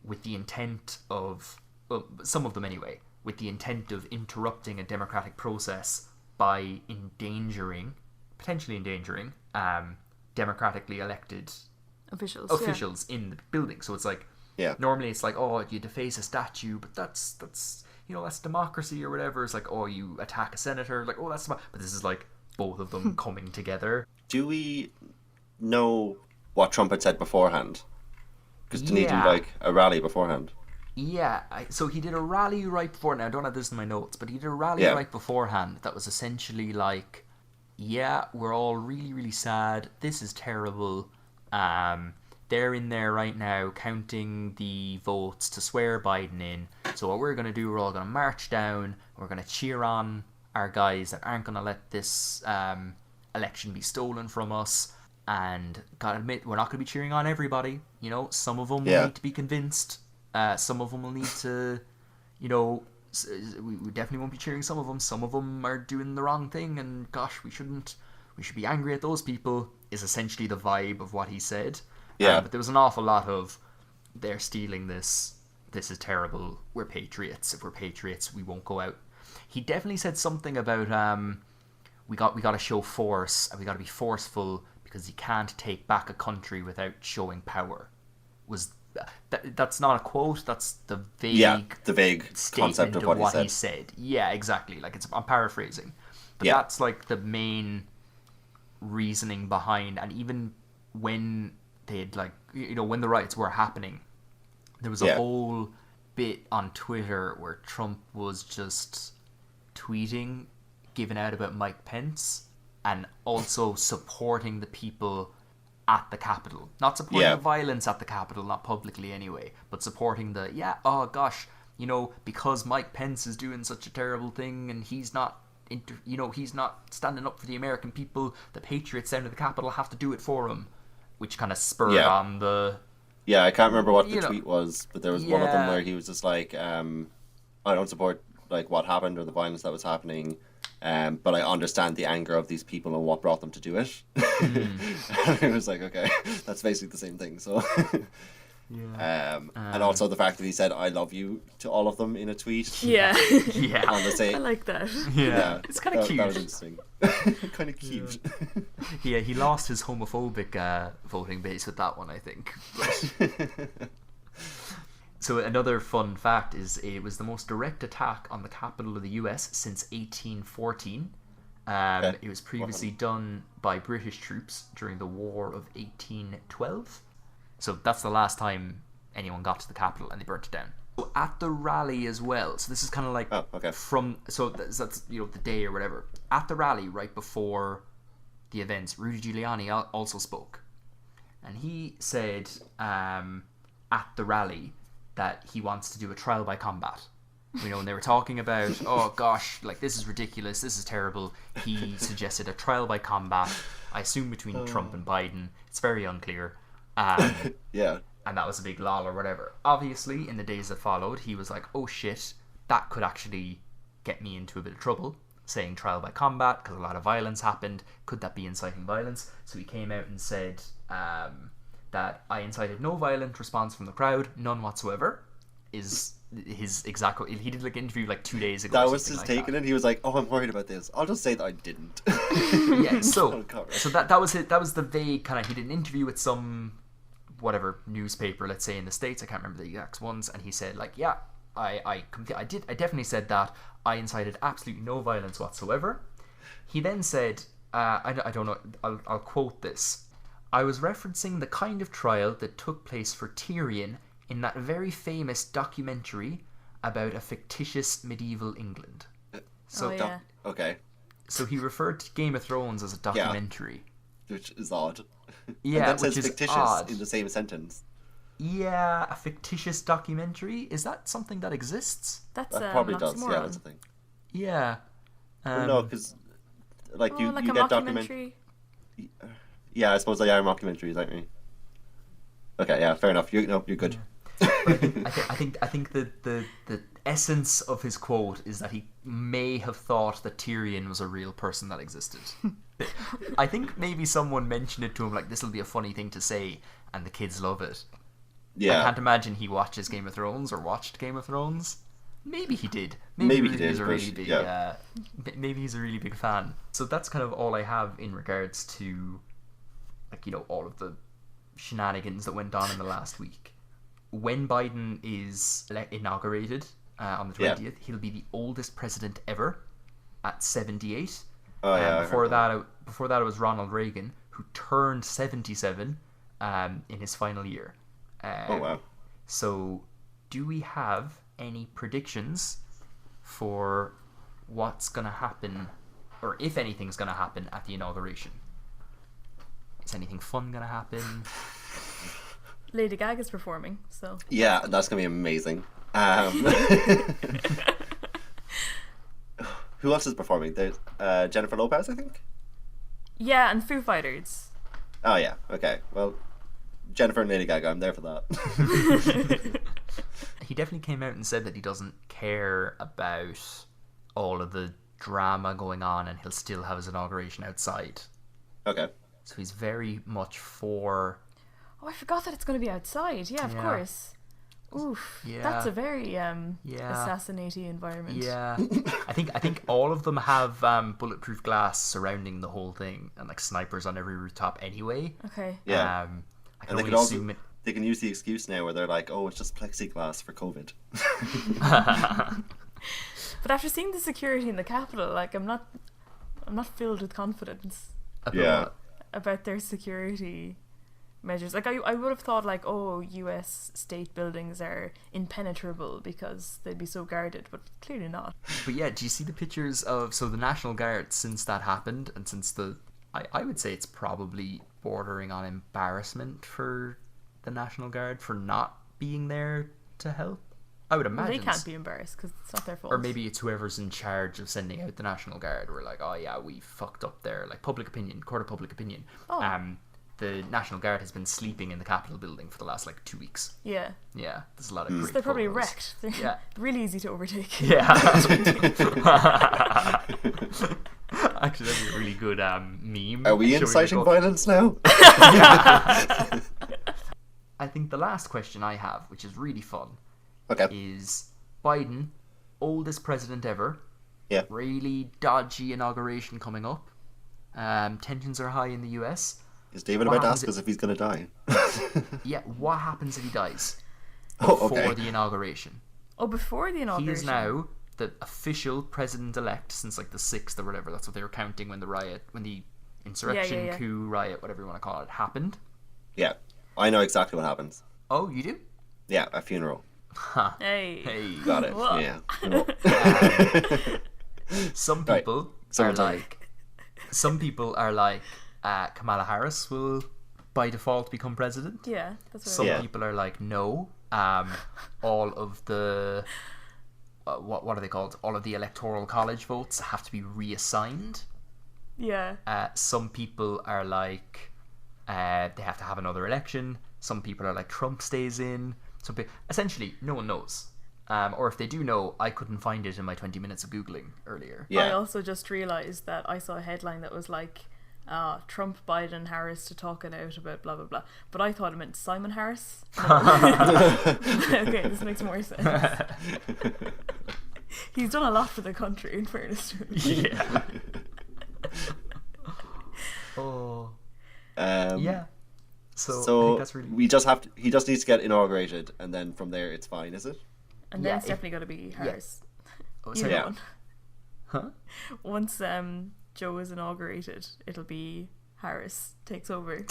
with the intent of, well, some of them anyway, with the intent of interrupting a democratic process by potentially endangering democratically elected officials in the building. So it's like, normally it's like, oh, you deface a statue, but that's you know, that's democracy or whatever. It's like, oh, you attack a senator, like, oh, that's but this is like both of them coming together. Do we know what Trump had said beforehand? Because didn't he do like a rally beforehand? Yeah, so he did a rally right before. Now I don't have this in my notes, but he did a rally right beforehand that was essentially like, yeah, we're all really, really sad. This is terrible. They're in there right now counting the votes to swear Biden in. So what we're going to do, we're all going to march down. We're going to cheer on our guys that aren't going to let this election be stolen from us. And gotta admit, we're not going to be cheering on everybody. You know, some of them will need to be convinced. Some of them will need to, you know, we definitely won't be cheering some of them. Some of them are doing the wrong thing, and gosh, we should be angry at those people, is essentially the vibe of what he said. Yeah. But there was an awful lot of, they're stealing this. This is terrible. We're patriots. If we're patriots, we won't go out. He definitely said something about we got to show force, and we got to be forceful because you can't take back a country without showing power. That's not a quote. That's the vague concept of what he said. Yeah, exactly. Like, I'm paraphrasing, but that's like the main reasoning behind. And even when they'd, like, you know, when the riots were happening, there was a whole bit on Twitter where Trump was just tweeting, giving out about Mike Pence, and also supporting the people at the Capitol. Not supporting the violence at the Capitol, not publicly anyway, but supporting oh gosh, you know, because Mike Pence is doing such a terrible thing and he's not he's not standing up for the American people, the patriots down at the Capitol have to do it for him, which kind of spurred on the... Yeah, I can't remember what the tweet was, but there was one of them where he was just like, I don't support like what happened or the violence that was happening, but I understand the anger of these people and what brought them to do it. And it was like, okay, that's basically the same thing. So, and also the fact that he said "I love you" to all of them in a tweet. Yeah, on the same. I like that. Yeah, it's kind of cute. That was interesting. Kind of cute. Yeah, he lost his homophobic voting base with that one, I think. So another fun fact is it was the most direct attack on the capital of the US since 1814. It was previously done by British troops during the War of 1812. So that's the last time anyone got to the capital and they burnt it down. So at the rally as well, so this is kind of like that's you know, the day or whatever. At the rally right before the events, Rudy Giuliani also spoke. And he said at the rally that he wants to do a trial by combat. You know, when they were talking about, oh gosh, like this is ridiculous, this is terrible, he suggested a trial by combat, I assume between Trump and Biden. It's very unclear. Yeah. And that was a big lol or whatever. Obviously, in the days that followed, he was like, oh shit, that could actually get me into a bit of trouble, saying trial by combat, because a lot of violence happened. Could that be inciting violence? So he came out and said that I incited no violent response from the crowd, none whatsoever, is his exact quote. He did like an interview like 2 days ago. That or was something his like take on that. it. He was like, "Oh, I'm worried about this. I'll just say that I didn't." Yeah, so Uncover. that was it. That was the vague kind of. He did an interview with some whatever newspaper, let's say in the States. I can't remember the exact ones, and he said like, yeah, I definitely said that. I incited absolutely no violence whatsoever. He then said, I don't know. I'll quote this. I was referencing the kind of trial that took place for Tyrion in that very famous documentary about a fictitious medieval England. So, Oh, yeah. Okay, so he referred to Game of Thrones as a documentary. which is odd. Yeah, and then which says is fictitious odd. in the same sentence. Yeah, a fictitious documentary. Is that something that exists? That's That probably does. oxymoron. Yeah, that's the thing. Yeah. Well, no, because like Oh, like you a get mockumentary. Yeah, I suppose they are mockumentaries, aren't they? Okay, yeah, fair enough. You're good. I think the essence of his quote is that he may have thought that Tyrion was a real person that existed. I think maybe someone mentioned it to him like this will be a funny thing to say, and the kids love it. I Yeah, can't imagine he watches Game of Thrones or watched Game of Thrones. Maybe he did. Maybe he did, He's a but, really big. yeah. Maybe he's a really big fan. So that's kind of all I have in regards to, like, you know, all of the shenanigans that went on in the last week. When Biden is inaugurated on the 20th, Yeah. he'll be the oldest president ever at 78. Oh, yeah, I Before heard that, it was Ronald Reagan, who turned 77 in his final year. Oh wow. So, do we have any predictions for what's going to happen, or if anything's going to happen at the inauguration? Is anything fun going to happen? Lady Gaga's performing, so Yeah, that's gonna be amazing. Who else is performing? There's Jennifer Lopez, I think. yeah, and Foo Fighters. Oh yeah. Okay. Well, Jennifer and Lady Gaga. I'm there for that. He definitely came out and said that he doesn't care about all of the drama going on, and he'll still have his inauguration outside. Okay. So he's very much for. Oh, I forgot that it's going to be outside. Yeah, of Yeah. course. Oof. Yeah. That's a very Yeah. assassinating environment. Yeah, I think all of them have bulletproof glass surrounding the whole thing, and like snipers on every rooftop anyway. Okay. Yeah. I can And they only could also assume it. they can use the excuse now where they're like, "Oh, it's just plexiglass for COVID." But after seeing the security in the Capitol, like I'm not filled with confidence Yeah. about their security measures. Like I would have thought like, oh, US state buildings are impenetrable because they'd be so guarded, but clearly not. But yeah, do you see the pictures of the National Guard since that happened, and since I would say it's probably bordering on embarrassment for the National Guard for not being there to help. I would Well, imagine. they can't be embarrassed because it's not their fault. Or maybe it's whoever's in charge of sending out the National Guard. We're like, oh yeah, we fucked up there. Like public opinion, court of public opinion. Oh. The National Guard has been sleeping in the Capitol building for the last like 2 weeks. Yeah. Yeah, there's a lot of. Great They're probably photos. wrecked. They're Yeah. really easy to overtake. Yeah. Actually, that'd be a really good meme. Are we showing inciting the- violence now? I think the last question I have, which is really fun, Okay. is Biden, oldest president ever. Yeah. Really dodgy inauguration coming up. Tensions are high in the US. Is David What about to happens ask us if he's gonna die? Yeah, what happens if he dies Oh, before okay. the inauguration? Oh, before the inauguration. He is now the official president-elect since like the 6th or whatever. That's what they were counting when the insurrection, yeah. coup, riot, whatever you want to call it, happened. Yeah, I know exactly what happens. Oh, you do? Yeah, a funeral. Huh. Hey. Hey. Got it. Whoa. Yeah. Some Right. people Someone are tell me. like, Kamala Harris will by default become president. Yeah, that's what Some Yeah. people are like, no. All of the what are they called? All of the electoral college votes have to be reassigned. Yeah. Some people are like, They have to have another election. Some people are like, Trump stays in. Some people, essentially, no one knows. Or if they do know, I couldn't find it in my 20 minutes of Googling earlier. Yeah. I also just realised that I saw a headline that was like, Trump, Biden, Harris to talk it out about blah blah blah. But I thought it meant Simon Harris. Okay, this makes more sense. He's done a lot for the country, in fairness to him. Yeah. Oh. Yeah. So I think that's really... he just needs to get inaugurated, and then from there it's fine, is it? And then it's definitely got to be Harris. Oh, Either sorry. one. Huh? Once Joe is inaugurated, it'll be Harris takes over.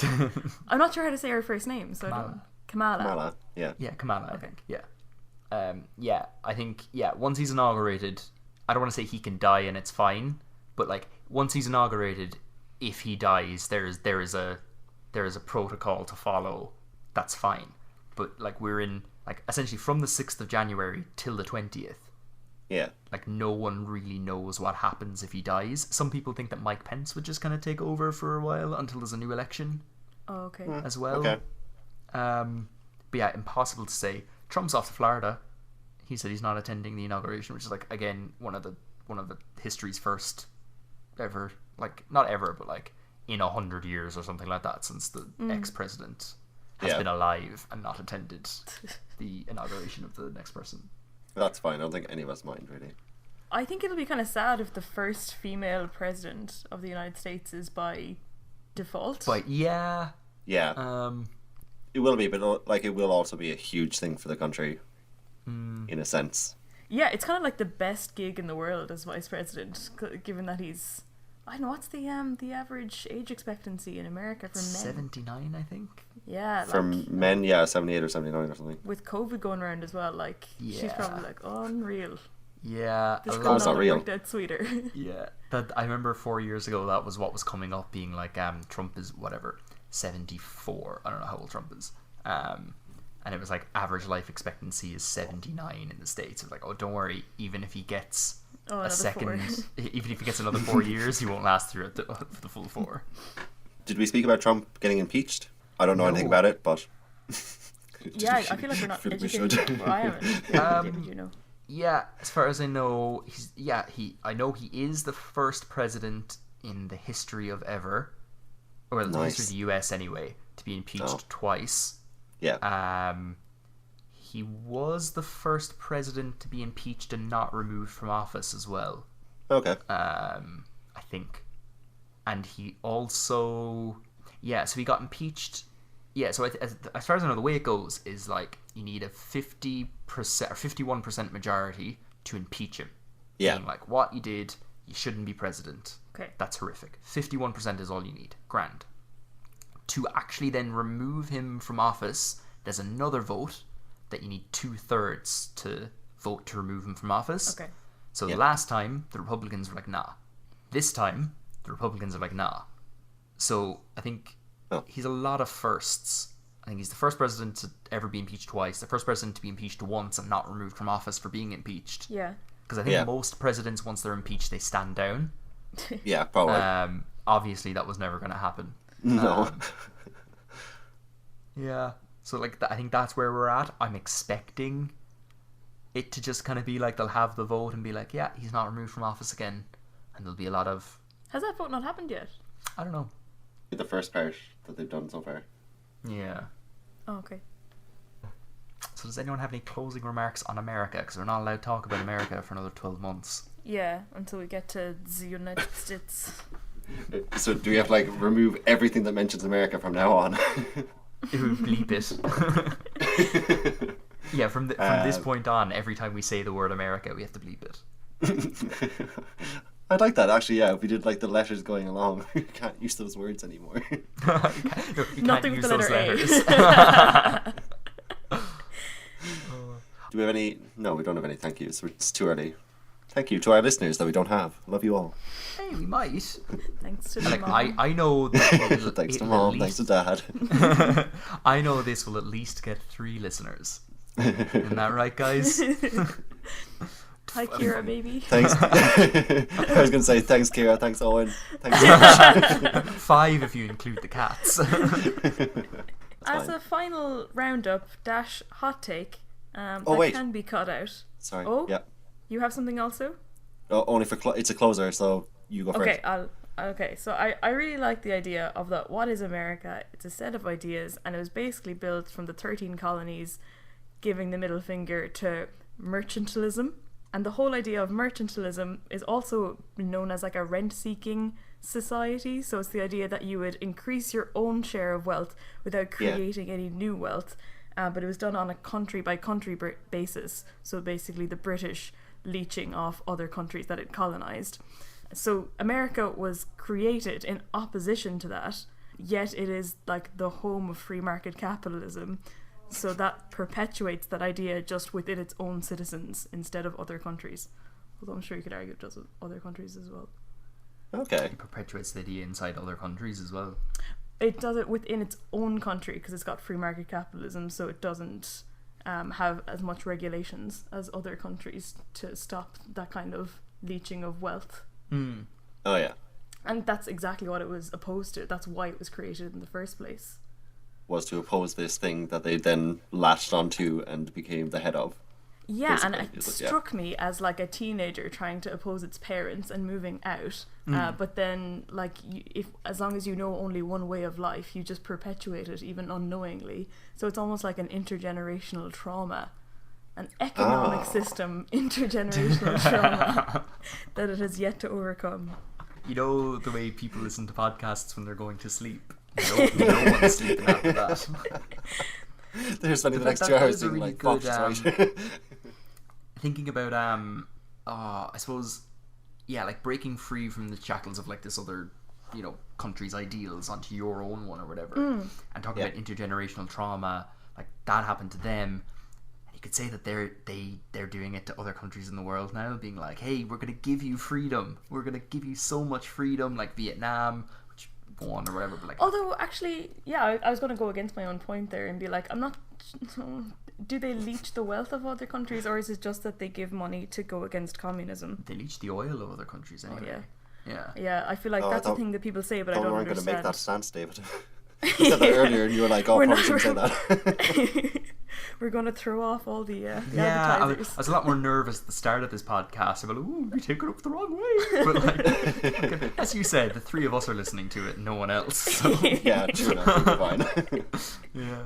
I'm not sure how to say her first name, so Kamala. Kamala, yeah. Yeah, Kamala, I think. Yeah. Yeah, I think, once he's inaugurated, I don't want to say he can die and it's fine, but like once he's inaugurated, if he dies, there is a protocol to follow. That's fine. But like we're in like essentially from the 6th of January till the 20th. Yeah. Like no one really knows what happens if he dies. Some people think that Mike Pence would just kind of take over for a while until there's a new election. Oh, okay. As well. Okay. But yeah, impossible to say. Trump's off to Florida. He said he's not attending the inauguration, which is like again one of the history's first ever, like not ever, but like in 100 years or something like that since the ex-president has been alive and not attended the inauguration of the next person. That's fine. I don't think any of us mind, really. I think it'll be kind of sad if the first female president of the United States is by default. But yeah. It will be, but like it will also be a huge thing for the country, in a sense. Yeah, it's kind of like the best gig in the world as vice president, given that he's... I don't know, what's the average age expectancy in America for men? 79, I think. Yeah. For men, 78 or 79 or something. With COVID going around as well, like, she's probably like, unreal. Yeah. This Oh, it's not real. worked out sweeter. Yeah. That I remember 4 years ago, that was what was coming up, being like, Trump is, 74. I don't know how old Trump is. And it was like, average life expectancy is 79 in the States. It was like, oh, don't worry, even if he gets... even if he gets another 4 years, he won't last through the full 4. Did we speak about Trump getting impeached? I don't know anything about it, but... Yeah, I feel like we're not educated. Well, I haven't. Did you know? Yeah, as far as I know, I know he is the first president in the history of ever, or the history of the US anyway, to be impeached twice. Yeah. He was the first president to be impeached and not removed from office as well. Okay. I think. And he also... Yeah, so he got impeached... Yeah, so as far as I know, the way it goes is like you need a 50% or 51% majority to impeach him. Yeah. Being like, what you did, you shouldn't be president. Okay. That's horrific. 51% is all you need. Grand. To actually then remove him from office, there's another vote that you need 2/3 to vote to remove him from office. Okay. So the last time, the Republicans were like, nah. This time, the Republicans are like, nah. So I think he's a lot of firsts. I think he's the first president to ever be impeached twice, the first president to be impeached once and not removed from office for being impeached. Yeah. Because I think most presidents, once they're impeached, they stand down. Yeah, probably. Obviously, that was never going to happen. No. Yeah. So, like, I think that's where we're at. I'm expecting it to just kind of be like they'll have the vote and be like, yeah, he's not removed from office again. And there'll be a lot of... Has that vote not happened yet? I don't know. The first part that they've done so far. Yeah. Oh, okay. So does anyone have any closing remarks on America? Because we're not allowed to talk about America for another 12 months. Yeah, until we get to the United States. So do we have to, like, remove everything that mentions America from now on? It would bleep it. Yeah, from this point on, every time we say the word America, we have to bleep it. I'd like that, actually, yeah. If we did, like, the letters going along, we can't use those words anymore. Nothing with the letter A. Do we have any... No, we don't have any thank yous. It's too early. Thank you to our listeners that we don't have. Love you all. Hey, we might. Thanks to Like, Mom. I know that Thanks to Mom, thanks to Dad. I know this will at least get 3 listeners. Isn't that right, guys? Hi, Kira, baby. Thanks. I was going to say thanks, Kira. Thanks, Owen. Thanks, Josh. 5 if you include the cats. As fine. a final roundup dash hot take, that wait. can be cut out. Sorry. Oh, Yeah. you have something also? Oh, only for it's a closer, so you go first. Okay, so I really like the idea of that. What is America? It's a set of ideas, and it was basically built from the 13 colonies giving the middle finger to mercantilism. And the whole idea of mercantilism is also known as like a rent-seeking society. So it's the idea that you would increase your own share of wealth without creating any new wealth. But it was done on a country-by-country basis. So basically the British leeching off other countries that it colonized. So America was created in opposition to that, yet it is like the home of free market capitalism. So that perpetuates that idea just within its own citizens instead of other countries. Although I'm sure you could argue it does with other countries as well. Okay. It perpetuates the idea inside other countries as well. It does it within its own country because it's got free market capitalism, so it doesn't have as much regulations as other countries to stop that kind of leeching of wealth. Mm. Oh, yeah. And that's exactly what it was opposed to. That's why it was created in the first place. Was to oppose this thing that they then latched onto and became the head of. Yeah, and basically, it struck me as like a teenager trying to oppose its parents and moving out. But then, like, as long as you know only one way of life, you just perpetuate it even unknowingly. So it's almost like an intergenerational trauma, an economic system intergenerational trauma that it has yet to overcome. You know the way people listen to podcasts when they're going to sleep? No one's sleeping after that. They're spending the next 2 that hours is a doing really like good, Fox, right? Thinking about I suppose, yeah, like breaking free from the shackles of like this other, country's ideals onto your own one or whatever, and talking about intergenerational trauma, like that happened to them. And you could say that they're doing it to other countries in the world now, being like, hey, we're gonna give you freedom, we're gonna give you so much freedom, like Vietnam, which won or whatever, but like, Although, actually, yeah, I was going to go against my own point there and be like, I'm not... Do they leech the wealth of other countries, or is it just that they give money to go against communism? they leech the oil of other countries anyway. Yeah, I feel like that's a thing that people say, but I we don't weren't going to understand. make that stance, David. You said that earlier, and you were like, "Oh, We're probably not- shouldn't say that." We're going to throw off all the I advertisers. was a lot more nervous at the start of this podcast about, we take it up the wrong way. But like, as you said, the 3 of us are listening to it, no one else. So. Yeah, true enough. We're fine. Yeah.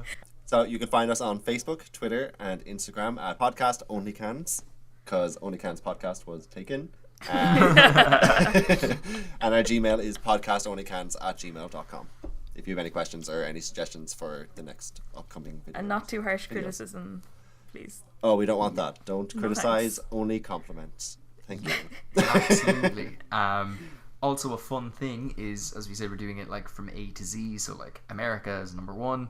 So you can find us on Facebook, Twitter, and Instagram at Podcast OnlyCans, because OnlyCans podcast was taken. And our Gmail is podcastonlycans@gmail.com. If you have any questions or any suggestions for the next upcoming video. And not too harsh videos. criticism, please. Oh, we don't want that. Don't No criticize, thanks. only compliments. Thank you. Absolutely. Also, a fun thing is, as we said, we're doing it like from A to Z. So like America is number 1.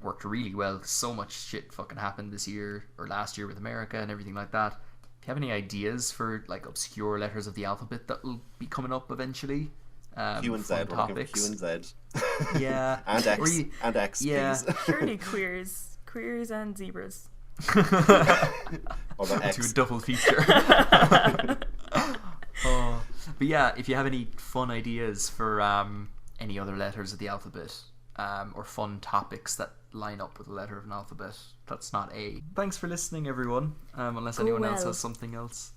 Worked really well. So much shit fucking happened this year or last year with America and everything like that. If you have any ideas for like obscure letters of the alphabet that will be coming up eventually, Q and Z. fun We're looking for topics. Q and Z. Yeah. And X. Or you- And X, Yeah. please. Surely queers and zebras. Or the to a X. double feature. But yeah, if you have any fun ideas for any other letters of the alphabet, or fun topics that line up with a letter of an alphabet that's not A. Thanks for listening, everyone. Unless Go anyone else well. has something else.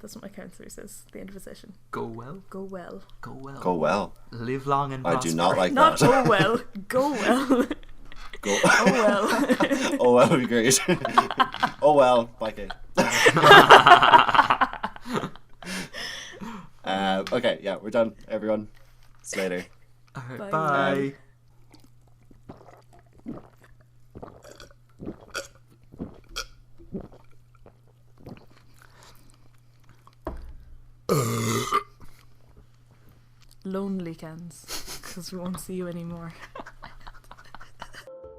That's what my counselor says at the end of a session. Go well. Go well. Go well. Go well. Live long and I prosper. do not like Not that. go well. Go well. Go. Oh well. Oh well, would be great. Oh well, bye, Kate. Okay, yeah, we're done, everyone. See you later. Alright, Bye. bye. Lonely cans, because we won't see you anymore.